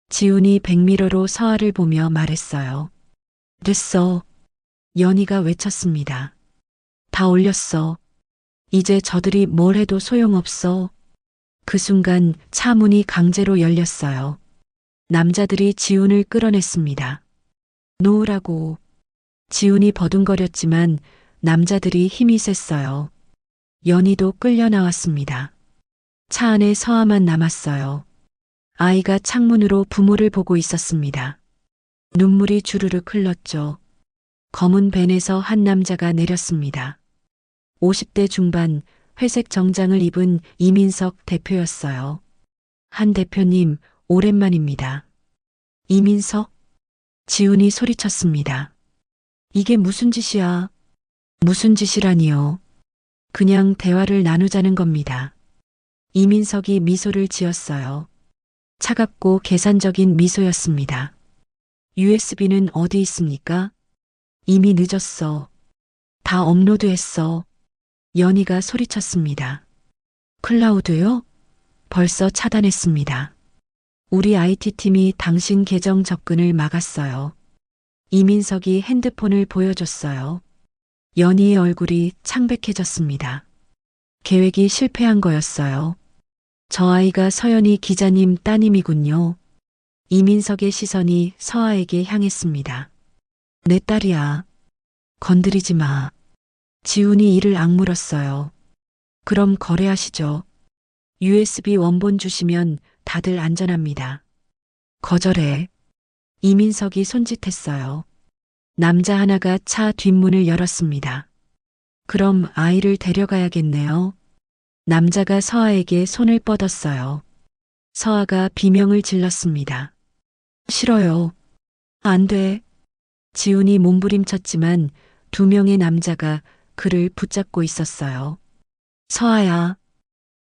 S2: 지훈이 백미러로 서아를 보며 말했어요. 됐어. 연희가 외쳤습니다. 다 올렸어. 이제 저들이 뭘 해도 소용없어. 그 순간 차 문이 강제로 열렸어요. 남자들이 지훈을 끌어냈습니다. 놓으라고. 지훈이 버둥거렸지만 남자들이 힘이 셌어요. 연희도 끌려 나왔습니다. 차 안에 서아만 남았어요. 아이가 창문으로 부모를 보고 있었습니다. 눈물이 주르륵 흘렀죠. 검은 밴에서 한 남자가 내렸습니다. 50대 중반 회색 정장을 입은 이민석 대표였어요. 한 대표님, 오랜만입니다. 이민석? 지훈이 소리쳤습니다. 이게 무슨 짓이야? 무슨 짓이라니요? 그냥 대화를 나누자는 겁니다. 이민석이 미소를 지었어요. 차갑고 계산적인 미소였습니다. USB는 어디 있습니까? 이미 늦었어. 다 업로드했어. 연희가 소리쳤습니다. 클라우드요? 벌써 차단했습니다. 우리 IT팀이 당신 계정 접근을 막았어요. 이민석이 핸드폰을 보여줬어요. 연희의 얼굴이 창백해졌습니다. 계획이 실패한 거였어요. 저 아이가 서연희 기자님 따님이군요. 이민석의 시선이 서아에게 향했습니다. 내 딸이야. 건드리지 마. 지훈이 이를 악물었어요. 그럼 거래하시죠. USB 원본 주시면 다들 안전합니다. 거절해. 이민석이 손짓했어요. 남자 하나가 차 뒷문을 열었습니다. 그럼 아이를 데려가야겠네요. 남자가 서아에게 손을 뻗었어요. 서아가 비명을 질렀습니다. 싫어요. 안 돼. 지훈이 몸부림쳤지만 2명의 남자가 그를 붙잡고 있었어요. 서아야.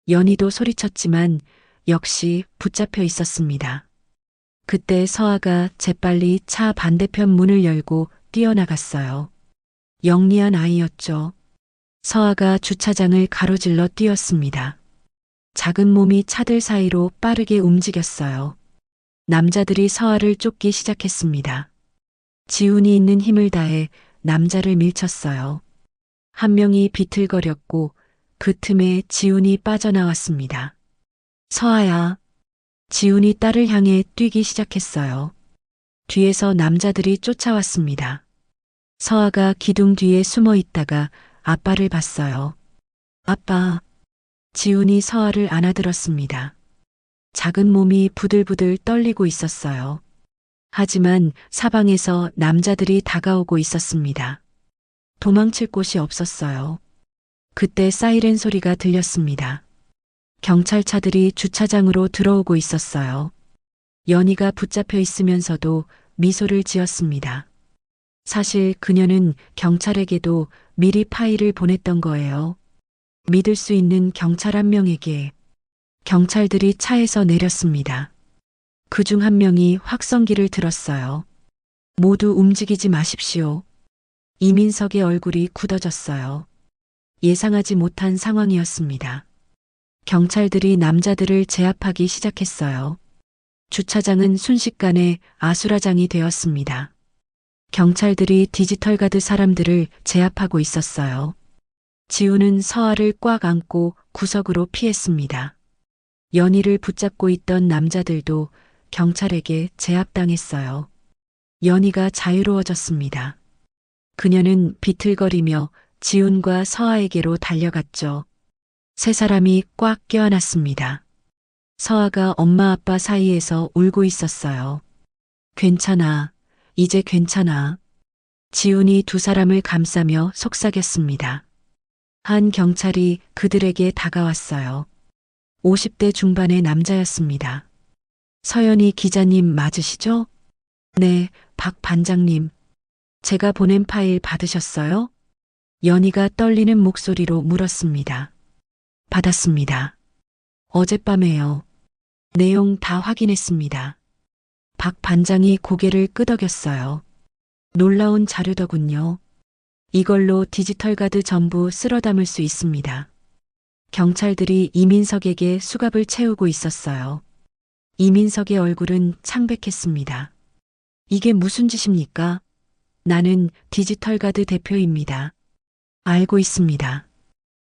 S2: 연희도 소리쳤지만 역시 붙잡혀 있었습니다. 그때 서아가 재빨리 차 반대편 문을 열고 뛰어나갔어요. 영리한 아이였죠. 서아가 주차장을 가로질러 뛰었습니다. 작은 몸이 차들 사이로 빠르게 움직였어요. 남자들이 서아를 쫓기 시작했습니다. 지훈이 있는 힘을 다해 남자를 밀쳤어요. 한 명이 비틀거렸고 그 틈에 지훈이 빠져나왔습니다. 서아야. 지훈이 딸을 향해 뛰기 시작했어요. 뒤에서 남자들이 쫓아왔습니다. 서아가 기둥 뒤에 숨어 있다가 아빠를 봤어요. 아빠. 지훈이 서아를 안아들었습니다. 작은 몸이 부들부들 떨리고 있었어요. 하지만 사방에서 남자들이 다가오고 있었습니다. 도망칠 곳이 없었어요. 그때 사이렌 소리가 들렸습니다. 경찰차들이 주차장으로 들어오고 있었어요. 연희가 붙잡혀 있으면서도 미소를 지었습니다. 사실 그녀는 경찰에게도 미리 파일을 보냈던 거예요. 믿을 수 있는 경찰 한 명에게. 경찰들이 차에서 내렸습니다. 그중 한 명이 확성기를 들었어요. 모두 움직이지 마십시오. 이민석의 얼굴이 굳어졌어요. 예상하지 못한 상황이었습니다. 경찰들이 남자들을 제압하기 시작했어요. 주차장은 순식간에 아수라장이 되었습니다. 경찰들이 디지털 가드 사람들을 제압하고 있었어요. 지우는 서아를 꽉 안고 구석으로 피했습니다. 연희를 붙잡고 있던 남자들도 경찰에게 제압당했어요. 연희가 자유로워졌습니다. 그녀는 비틀거리며 지훈과 서아에게로 달려갔죠. 세 사람이 꽉 껴안았습니다. 서아가 엄마 아빠 사이에서 울고 있었어요. 괜찮아. 이제 괜찮아. 지훈이 두 사람을 감싸며 속삭였습니다. 한 경찰이 그들에게 다가왔어요. 50대 중반의 남자였습니다. 서연희 기자님 맞으시죠? 네, 박 반장님. 제가 보낸 파일 받으셨어요? 연희가 떨리는 목소리로 물었습니다. 받았습니다. 어젯밤에요. 내용 다 확인했습니다. 박 반장이 고개를 끄덕였어요. 놀라운 자료더군요. 이걸로 디지털 가드 전부 쓸어 담을 수 있습니다. 경찰들이 이민석에게 수갑을 채우고 있었어요. 이민석의 얼굴은 창백했습니다. 이게 무슨 짓입니까? 나는 디지털 가드 대표입니다. 알고 있습니다.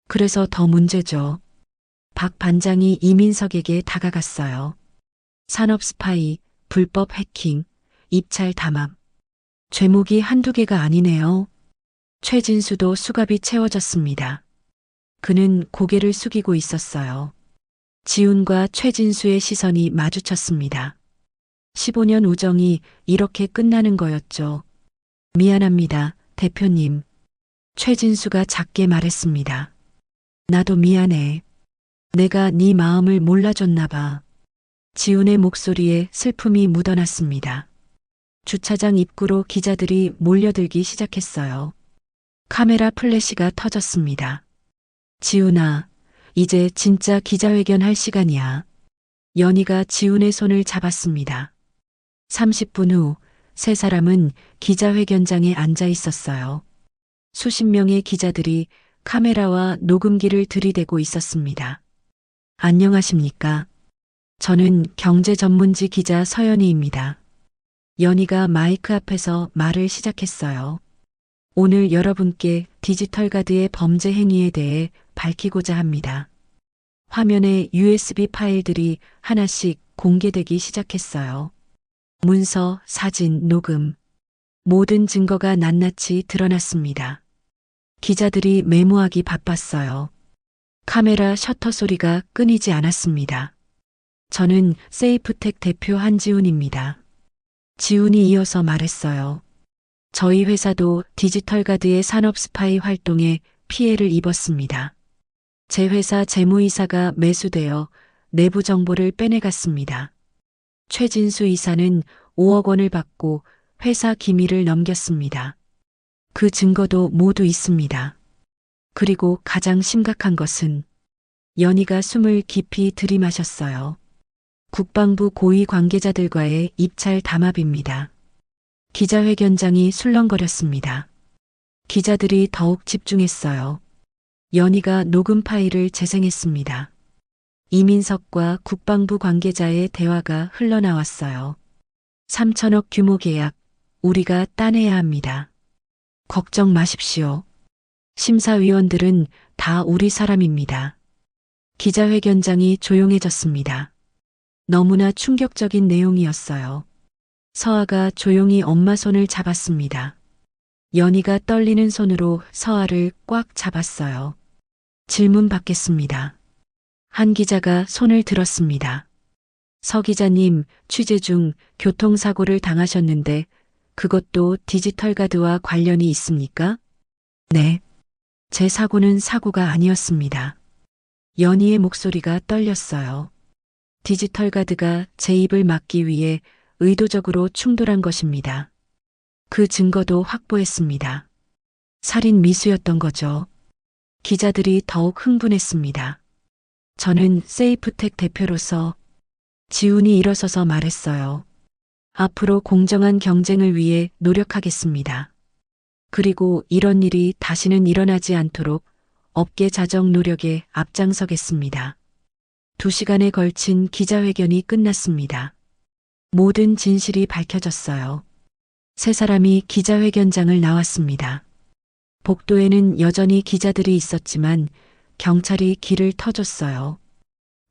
S2: 그래서 더 문제죠. 박 반장이 이민석에게 다가갔어요. 산업 스파이, 불법 해킹, 입찰 담합. 죄목이 한두 개가 아니네요. 최진수도 수갑이 채워졌습니다. 그는 고개를 숙이고 있었어요. 지훈과 최진수의 시선이 마주쳤습니다. 15년 우정이 이렇게 끝나는 거였죠. 미안합니다, 대표님. 최진수가 작게 말했습니다. 나도 미안해. 내가 네 마음을 몰라줬나 봐. 지훈의 목소리에 슬픔이 묻어났습니다. 주차장 입구로 기자들이 몰려들기 시작했어요. 카메라 플래시가 터졌습니다. 지훈아, 이제 진짜 기자회견 할 시간이야. 연희가 지훈의 손을 잡았습니다. 30분 후 세 사람은 기자회견장에 앉아 있었어요. 수십 명의 기자들이 카메라와 녹음기를 들이대고 있었습니다. 안녕하십니까? 저는 경제 전문지 기자 서연희입니다. 연희가 마이크 앞에서 말을 시작했어요. 오늘 여러분께 디지털 가드의 범죄 행위에 대해 밝히고자 합니다. 화면에 USB 파일들이 하나씩 공개되기 시작했어요. 문서, 사진, 녹음. 모든 증거가 낱낱이 드러났습니다. 기자들이 메모하기 바빴어요. 카메라 셔터 소리가 끊이지 않았습니다. 저는 세이프텍 대표 한지훈입니다. 지훈이 이어서 말했어요. 저희 회사도 디지털 가드의 산업 스파이 활동에 피해를 입었습니다. 제 회사 재무이사가 매수되어 내부 정보를 빼내갔습니다. 최진수 이사는 5억 원을 받고 회사 기밀을 넘겼습니다. 그 증거도 모두 있습니다. 그리고 가장 심각한 것은 연희가 숨을 깊이 들이마셨어요. 국방부 고위 관계자들과의 입찰 담합입니다. 기자회견장이 술렁거렸습니다. 기자들이 더욱 집중했어요. 연희가 녹음 파일을 재생했습니다. 이민석과 국방부 관계자의 대화가 흘러나왔어요. 3천억 규모 계약, 우리가 따내야 합니다. 걱정 마십시오. 심사위원들은 다 우리 사람입니다. 기자회견장이 조용해졌습니다. 너무나 충격적인 내용이었어요. 서아가 조용히 엄마 손을 잡았습니다. 연희가 떨리는 손으로 서아를 꽉 잡았어요. 질문 받겠습니다. 한 기자가 손을 들었습니다. 서 기자님, 취재 중 교통사고를 당하셨는데 그것도 디지털 가드와 관련이 있습니까? 네. 제 사고는 사고가 아니었습니다. 연희의 목소리가 떨렸어요. 디지털 가드가 제 입을 막기 위해 의도적으로 충돌한 것입니다. 그 증거도 확보했습니다. 살인 미수였던 거죠. 기자들이 더욱 흥분했습니다. 저는 세이프텍 대표로서 지훈이 일어서서 말했어요. 앞으로 공정한 경쟁을 위해 노력하겠습니다. 그리고 이런 일이 다시는 일어나지 않도록 업계 자정 노력에 앞장서겠습니다. 2시간에 걸친 기자회견이 끝났습니다. 모든 진실이 밝혀졌어요. 세 사람이 기자회견장을 나왔습니다. 복도에는 여전히 기자들이 있었지만 경찰이 길을 터줬어요.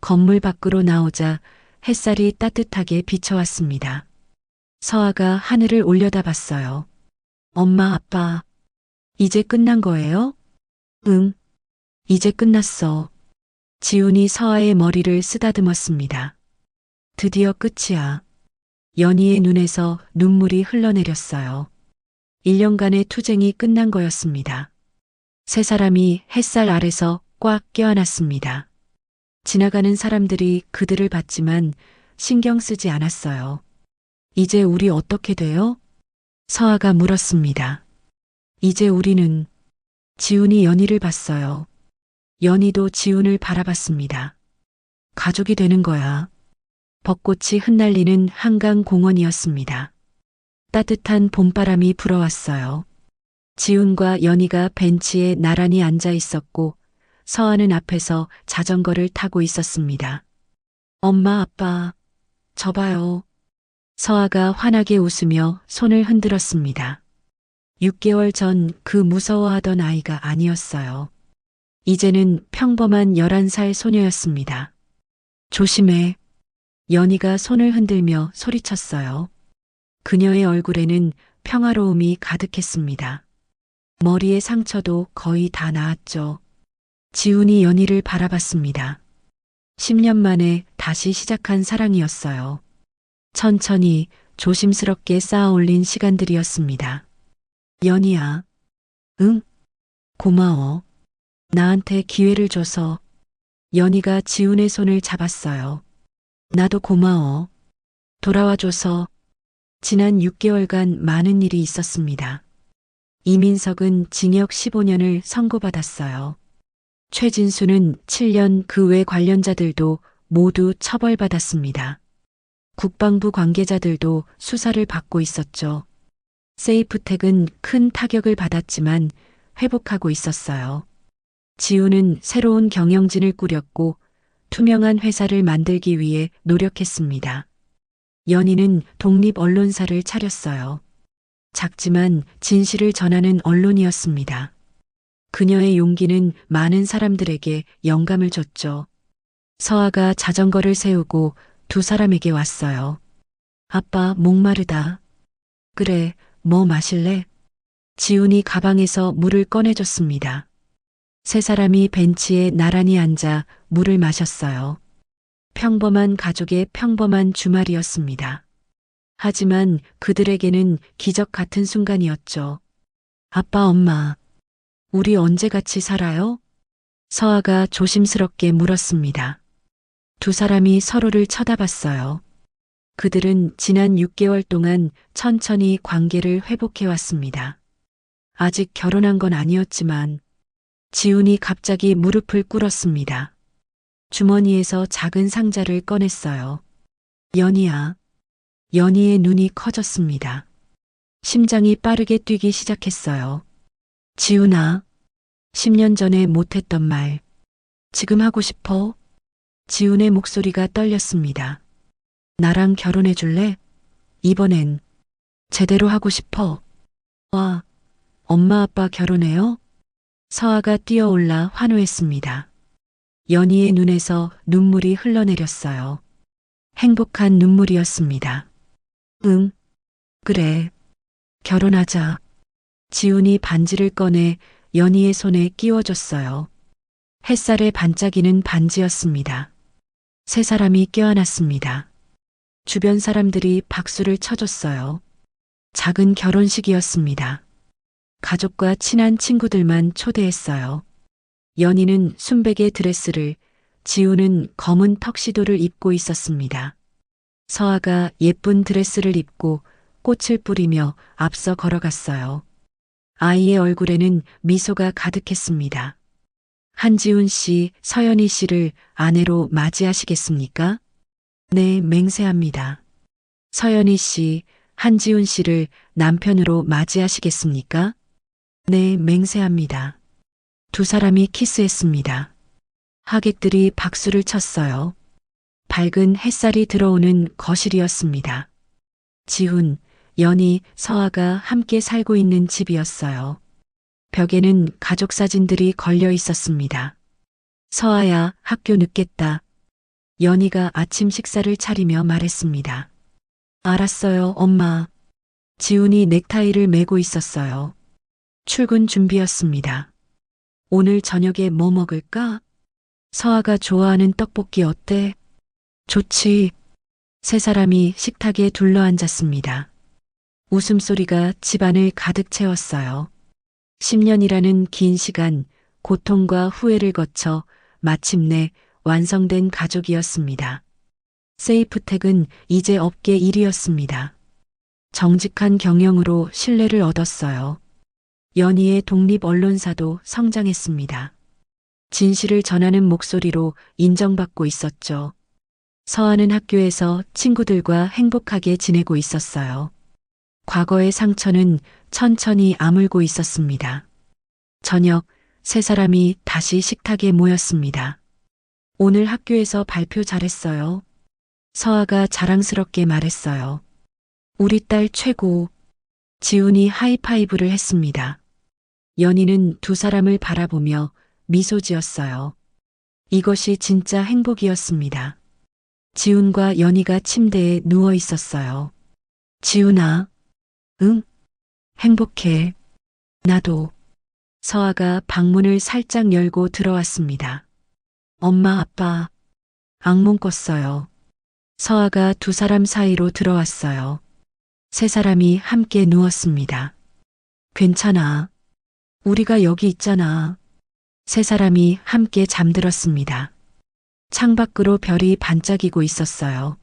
S2: 건물 밖으로 나오자 햇살이 따뜻하게 비춰왔습니다. 서아가 하늘을 올려다봤어요. 엄마, 아빠, 이제 끝난 거예요? 응, 이제 끝났어. 지훈이 서아의 머리를 쓰다듬었습니다. 드디어 끝이야. 연희의 눈에서 눈물이 흘러내렸어요. 1년간의 투쟁이 끝난 거였습니다. 세 사람이 햇살 아래서 꽉 껴안았습니다. 지나가는 사람들이 그들을 봤지만 신경 쓰지 않았어요. 이제 우리 어떻게 돼요? 서아가 물었습니다. 이제 우리는 지훈이 연희를 봤어요. 연희도 지훈을 바라봤습니다. 가족이 되는 거야. 벚꽃이 흩날리는 한강 공원이었습니다. 따뜻한 봄바람이 불어왔어요. 지훈과 연희가 벤치에 나란히 앉아 있었고 서아는 앞에서 자전거를 타고 있었습니다. 엄마, 아빠, 저 봐요. 서아가 환하게 웃으며 손을 흔들었습니다. 6개월 전 그 무서워하던 아이가 아니었어요. 이제는 평범한 11살 소녀였습니다. 조심해. 연희가 손을 흔들며 소리쳤어요. 그녀의 얼굴에는 평화로움이 가득했습니다. 머리의 상처도 거의 다 나았죠. 지훈이 연희를 바라봤습니다. 10년 만에 다시 시작한 사랑이었어요. 천천히 조심스럽게 쌓아 올린 시간들이었습니다. 연희야. 응? 고마워. 나한테 기회를 줘서. 연희가 지훈의 손을 잡았어요. 나도 고마워. 돌아와줘서. 지난 6개월간 많은 일이 있었습니다. 이민석은 징역 15년을 선고받았어요. 최진수는 7년, 그 외 관련자들도 모두 처벌받았습니다. 국방부 관계자들도 수사를 받고 있었죠. 세이프텍은 큰 타격을 받았지만 회복하고 있었어요. 지훈은 새로운 경영진을 꾸렸고 투명한 회사를 만들기 위해 노력했습니다. 연희는 독립 언론사를 차렸어요. 작지만 진실을 전하는 언론이었습니다. 그녀의 용기는 많은 사람들에게 영감을 줬죠. 서아가 자전거를 세우고 두 사람에게 왔어요. 아빠, 목마르다. 그래, 뭐 마실래? 지훈이 가방에서 물을 꺼내줬습니다. 세 사람이 벤치에 나란히 앉아 물을 마셨어요. 평범한 가족의 평범한 주말이었습니다. 하지만 그들에게는 기적 같은 순간이었죠. 아빠, 엄마, 우리 언제 같이 살아요? 서아가 조심스럽게 물었습니다. 두 사람이 서로를 쳐다봤어요. 그들은 지난 6개월 동안 천천히 관계를 회복해 왔습니다. 아직 결혼한 건 아니었지만 지훈이 갑자기 무릎을 꿇었습니다. 주머니에서 작은 상자를 꺼냈어요. 연희야. 연희의 눈이 커졌습니다. 심장이 빠르게 뛰기 시작했어요. 지훈아, 10년 전에 못했던 말, 지금 하고 싶어? 지훈의 목소리가 떨렸습니다. 나랑 결혼해 줄래? 이번엔 제대로 하고 싶어. 와, 엄마 아빠 결혼해요? 서아가 뛰어올라 환호했습니다. 연희의 눈에서 눈물이 흘러내렸어요. 행복한 눈물이었습니다. 응, 그래. 결혼하자. 지훈이 반지를 꺼내 연희의 손에 끼워줬어요. 햇살에 반짝이는 반지였습니다. 세 사람이 껴안았습니다. 주변 사람들이 박수를 쳐줬어요. 작은 결혼식이었습니다. 가족과 친한 친구들만 초대했어요. 연희는 순백의 드레스를, 지훈은 검은 턱시도를 입고 있었습니다. 서아가 예쁜 드레스를 입고 꽃을 뿌리며 앞서 걸어갔어요. 아이의 얼굴에는 미소가 가득했습니다. 한지훈 씨, 서연희 씨를 아내로 맞이하시겠습니까? 네, 맹세합니다. 서연희 씨, 한지훈 씨를 남편으로 맞이하시겠습니까? 네, 맹세합니다. 두 사람이 키스했습니다. 하객들이 박수를 쳤어요. 밝은 햇살이 들어오는 거실이었습니다. 지훈, 연희, 서아가 함께 살고 있는 집이었어요. 벽에는 가족 사진들이 걸려 있었습니다. 서아야, 학교 늦겠다. 연희가 아침 식사를 차리며 말했습니다. 알았어요, 엄마. 지훈이 넥타이를 매고 있었어요. 출근 준비였습니다. 오늘 저녁에 뭐 먹을까? 서아가 좋아하는 떡볶이 어때? 좋지. 세 사람이 식탁에 둘러앉았습니다. 웃음소리가 집안을 가득 채웠어요. 10년이라는 긴 시간, 고통과 후회를 거쳐 마침내 완성된 가족이었습니다. 세이프텍은 이제 업계 1위였습니다. 정직한 경영으로 신뢰를 얻었어요. 연희의 독립 언론사도 성장했습니다. 진실을 전하는 목소리로 인정받고 있었죠. 서아는 학교에서 친구들과 행복하게 지내고 있었어요. 과거의 상처는 천천히 아물고 있었습니다. 저녁, 세 사람이 다시 식탁에 모였습니다. 오늘 학교에서 발표 잘했어요. 서아가 자랑스럽게 말했어요. 우리 딸 최고. 지훈이 하이파이브를 했습니다. 연희는 두 사람을 바라보며 미소 지었어요. 이것이 진짜 행복이었습니다. 지훈과 연희가 침대에 누워 있었어요. 지훈아, 응? 행복해. 나도. 서아가 방문을 살짝 열고 들어왔습니다. 엄마, 아빠. 악몽 꿨어요. 서아가 두 사람 사이로 들어왔어요. 세 사람이 함께 누웠습니다. 괜찮아. 우리가 여기 있잖아. 세 사람이 함께 잠들었습니다. 창밖으로 별이 반짝이고 있었어요.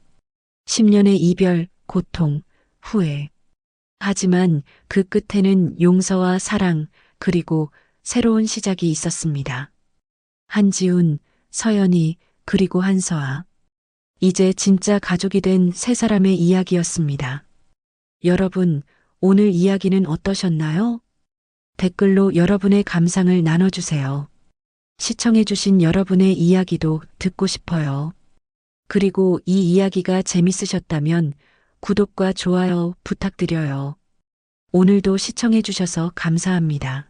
S2: 10년의 이별, 고통, 후회. 하지만 그 끝에는 용서와 사랑, 그리고 새로운 시작이 있었습니다. 한지훈, 서연희, 그리고 한서아. 이제 진짜 가족이 된 세 사람의 이야기였습니다. 여러분, 오늘 이야기는 어떠셨나요? 댓글로 여러분의 감상을 나눠주세요. 시청해주신 여러분의 이야기도 듣고 싶어요. 그리고 이 이야기가 재밌으셨다면 구독과 좋아요 부탁드려요. 오늘도 시청해주셔서 감사합니다.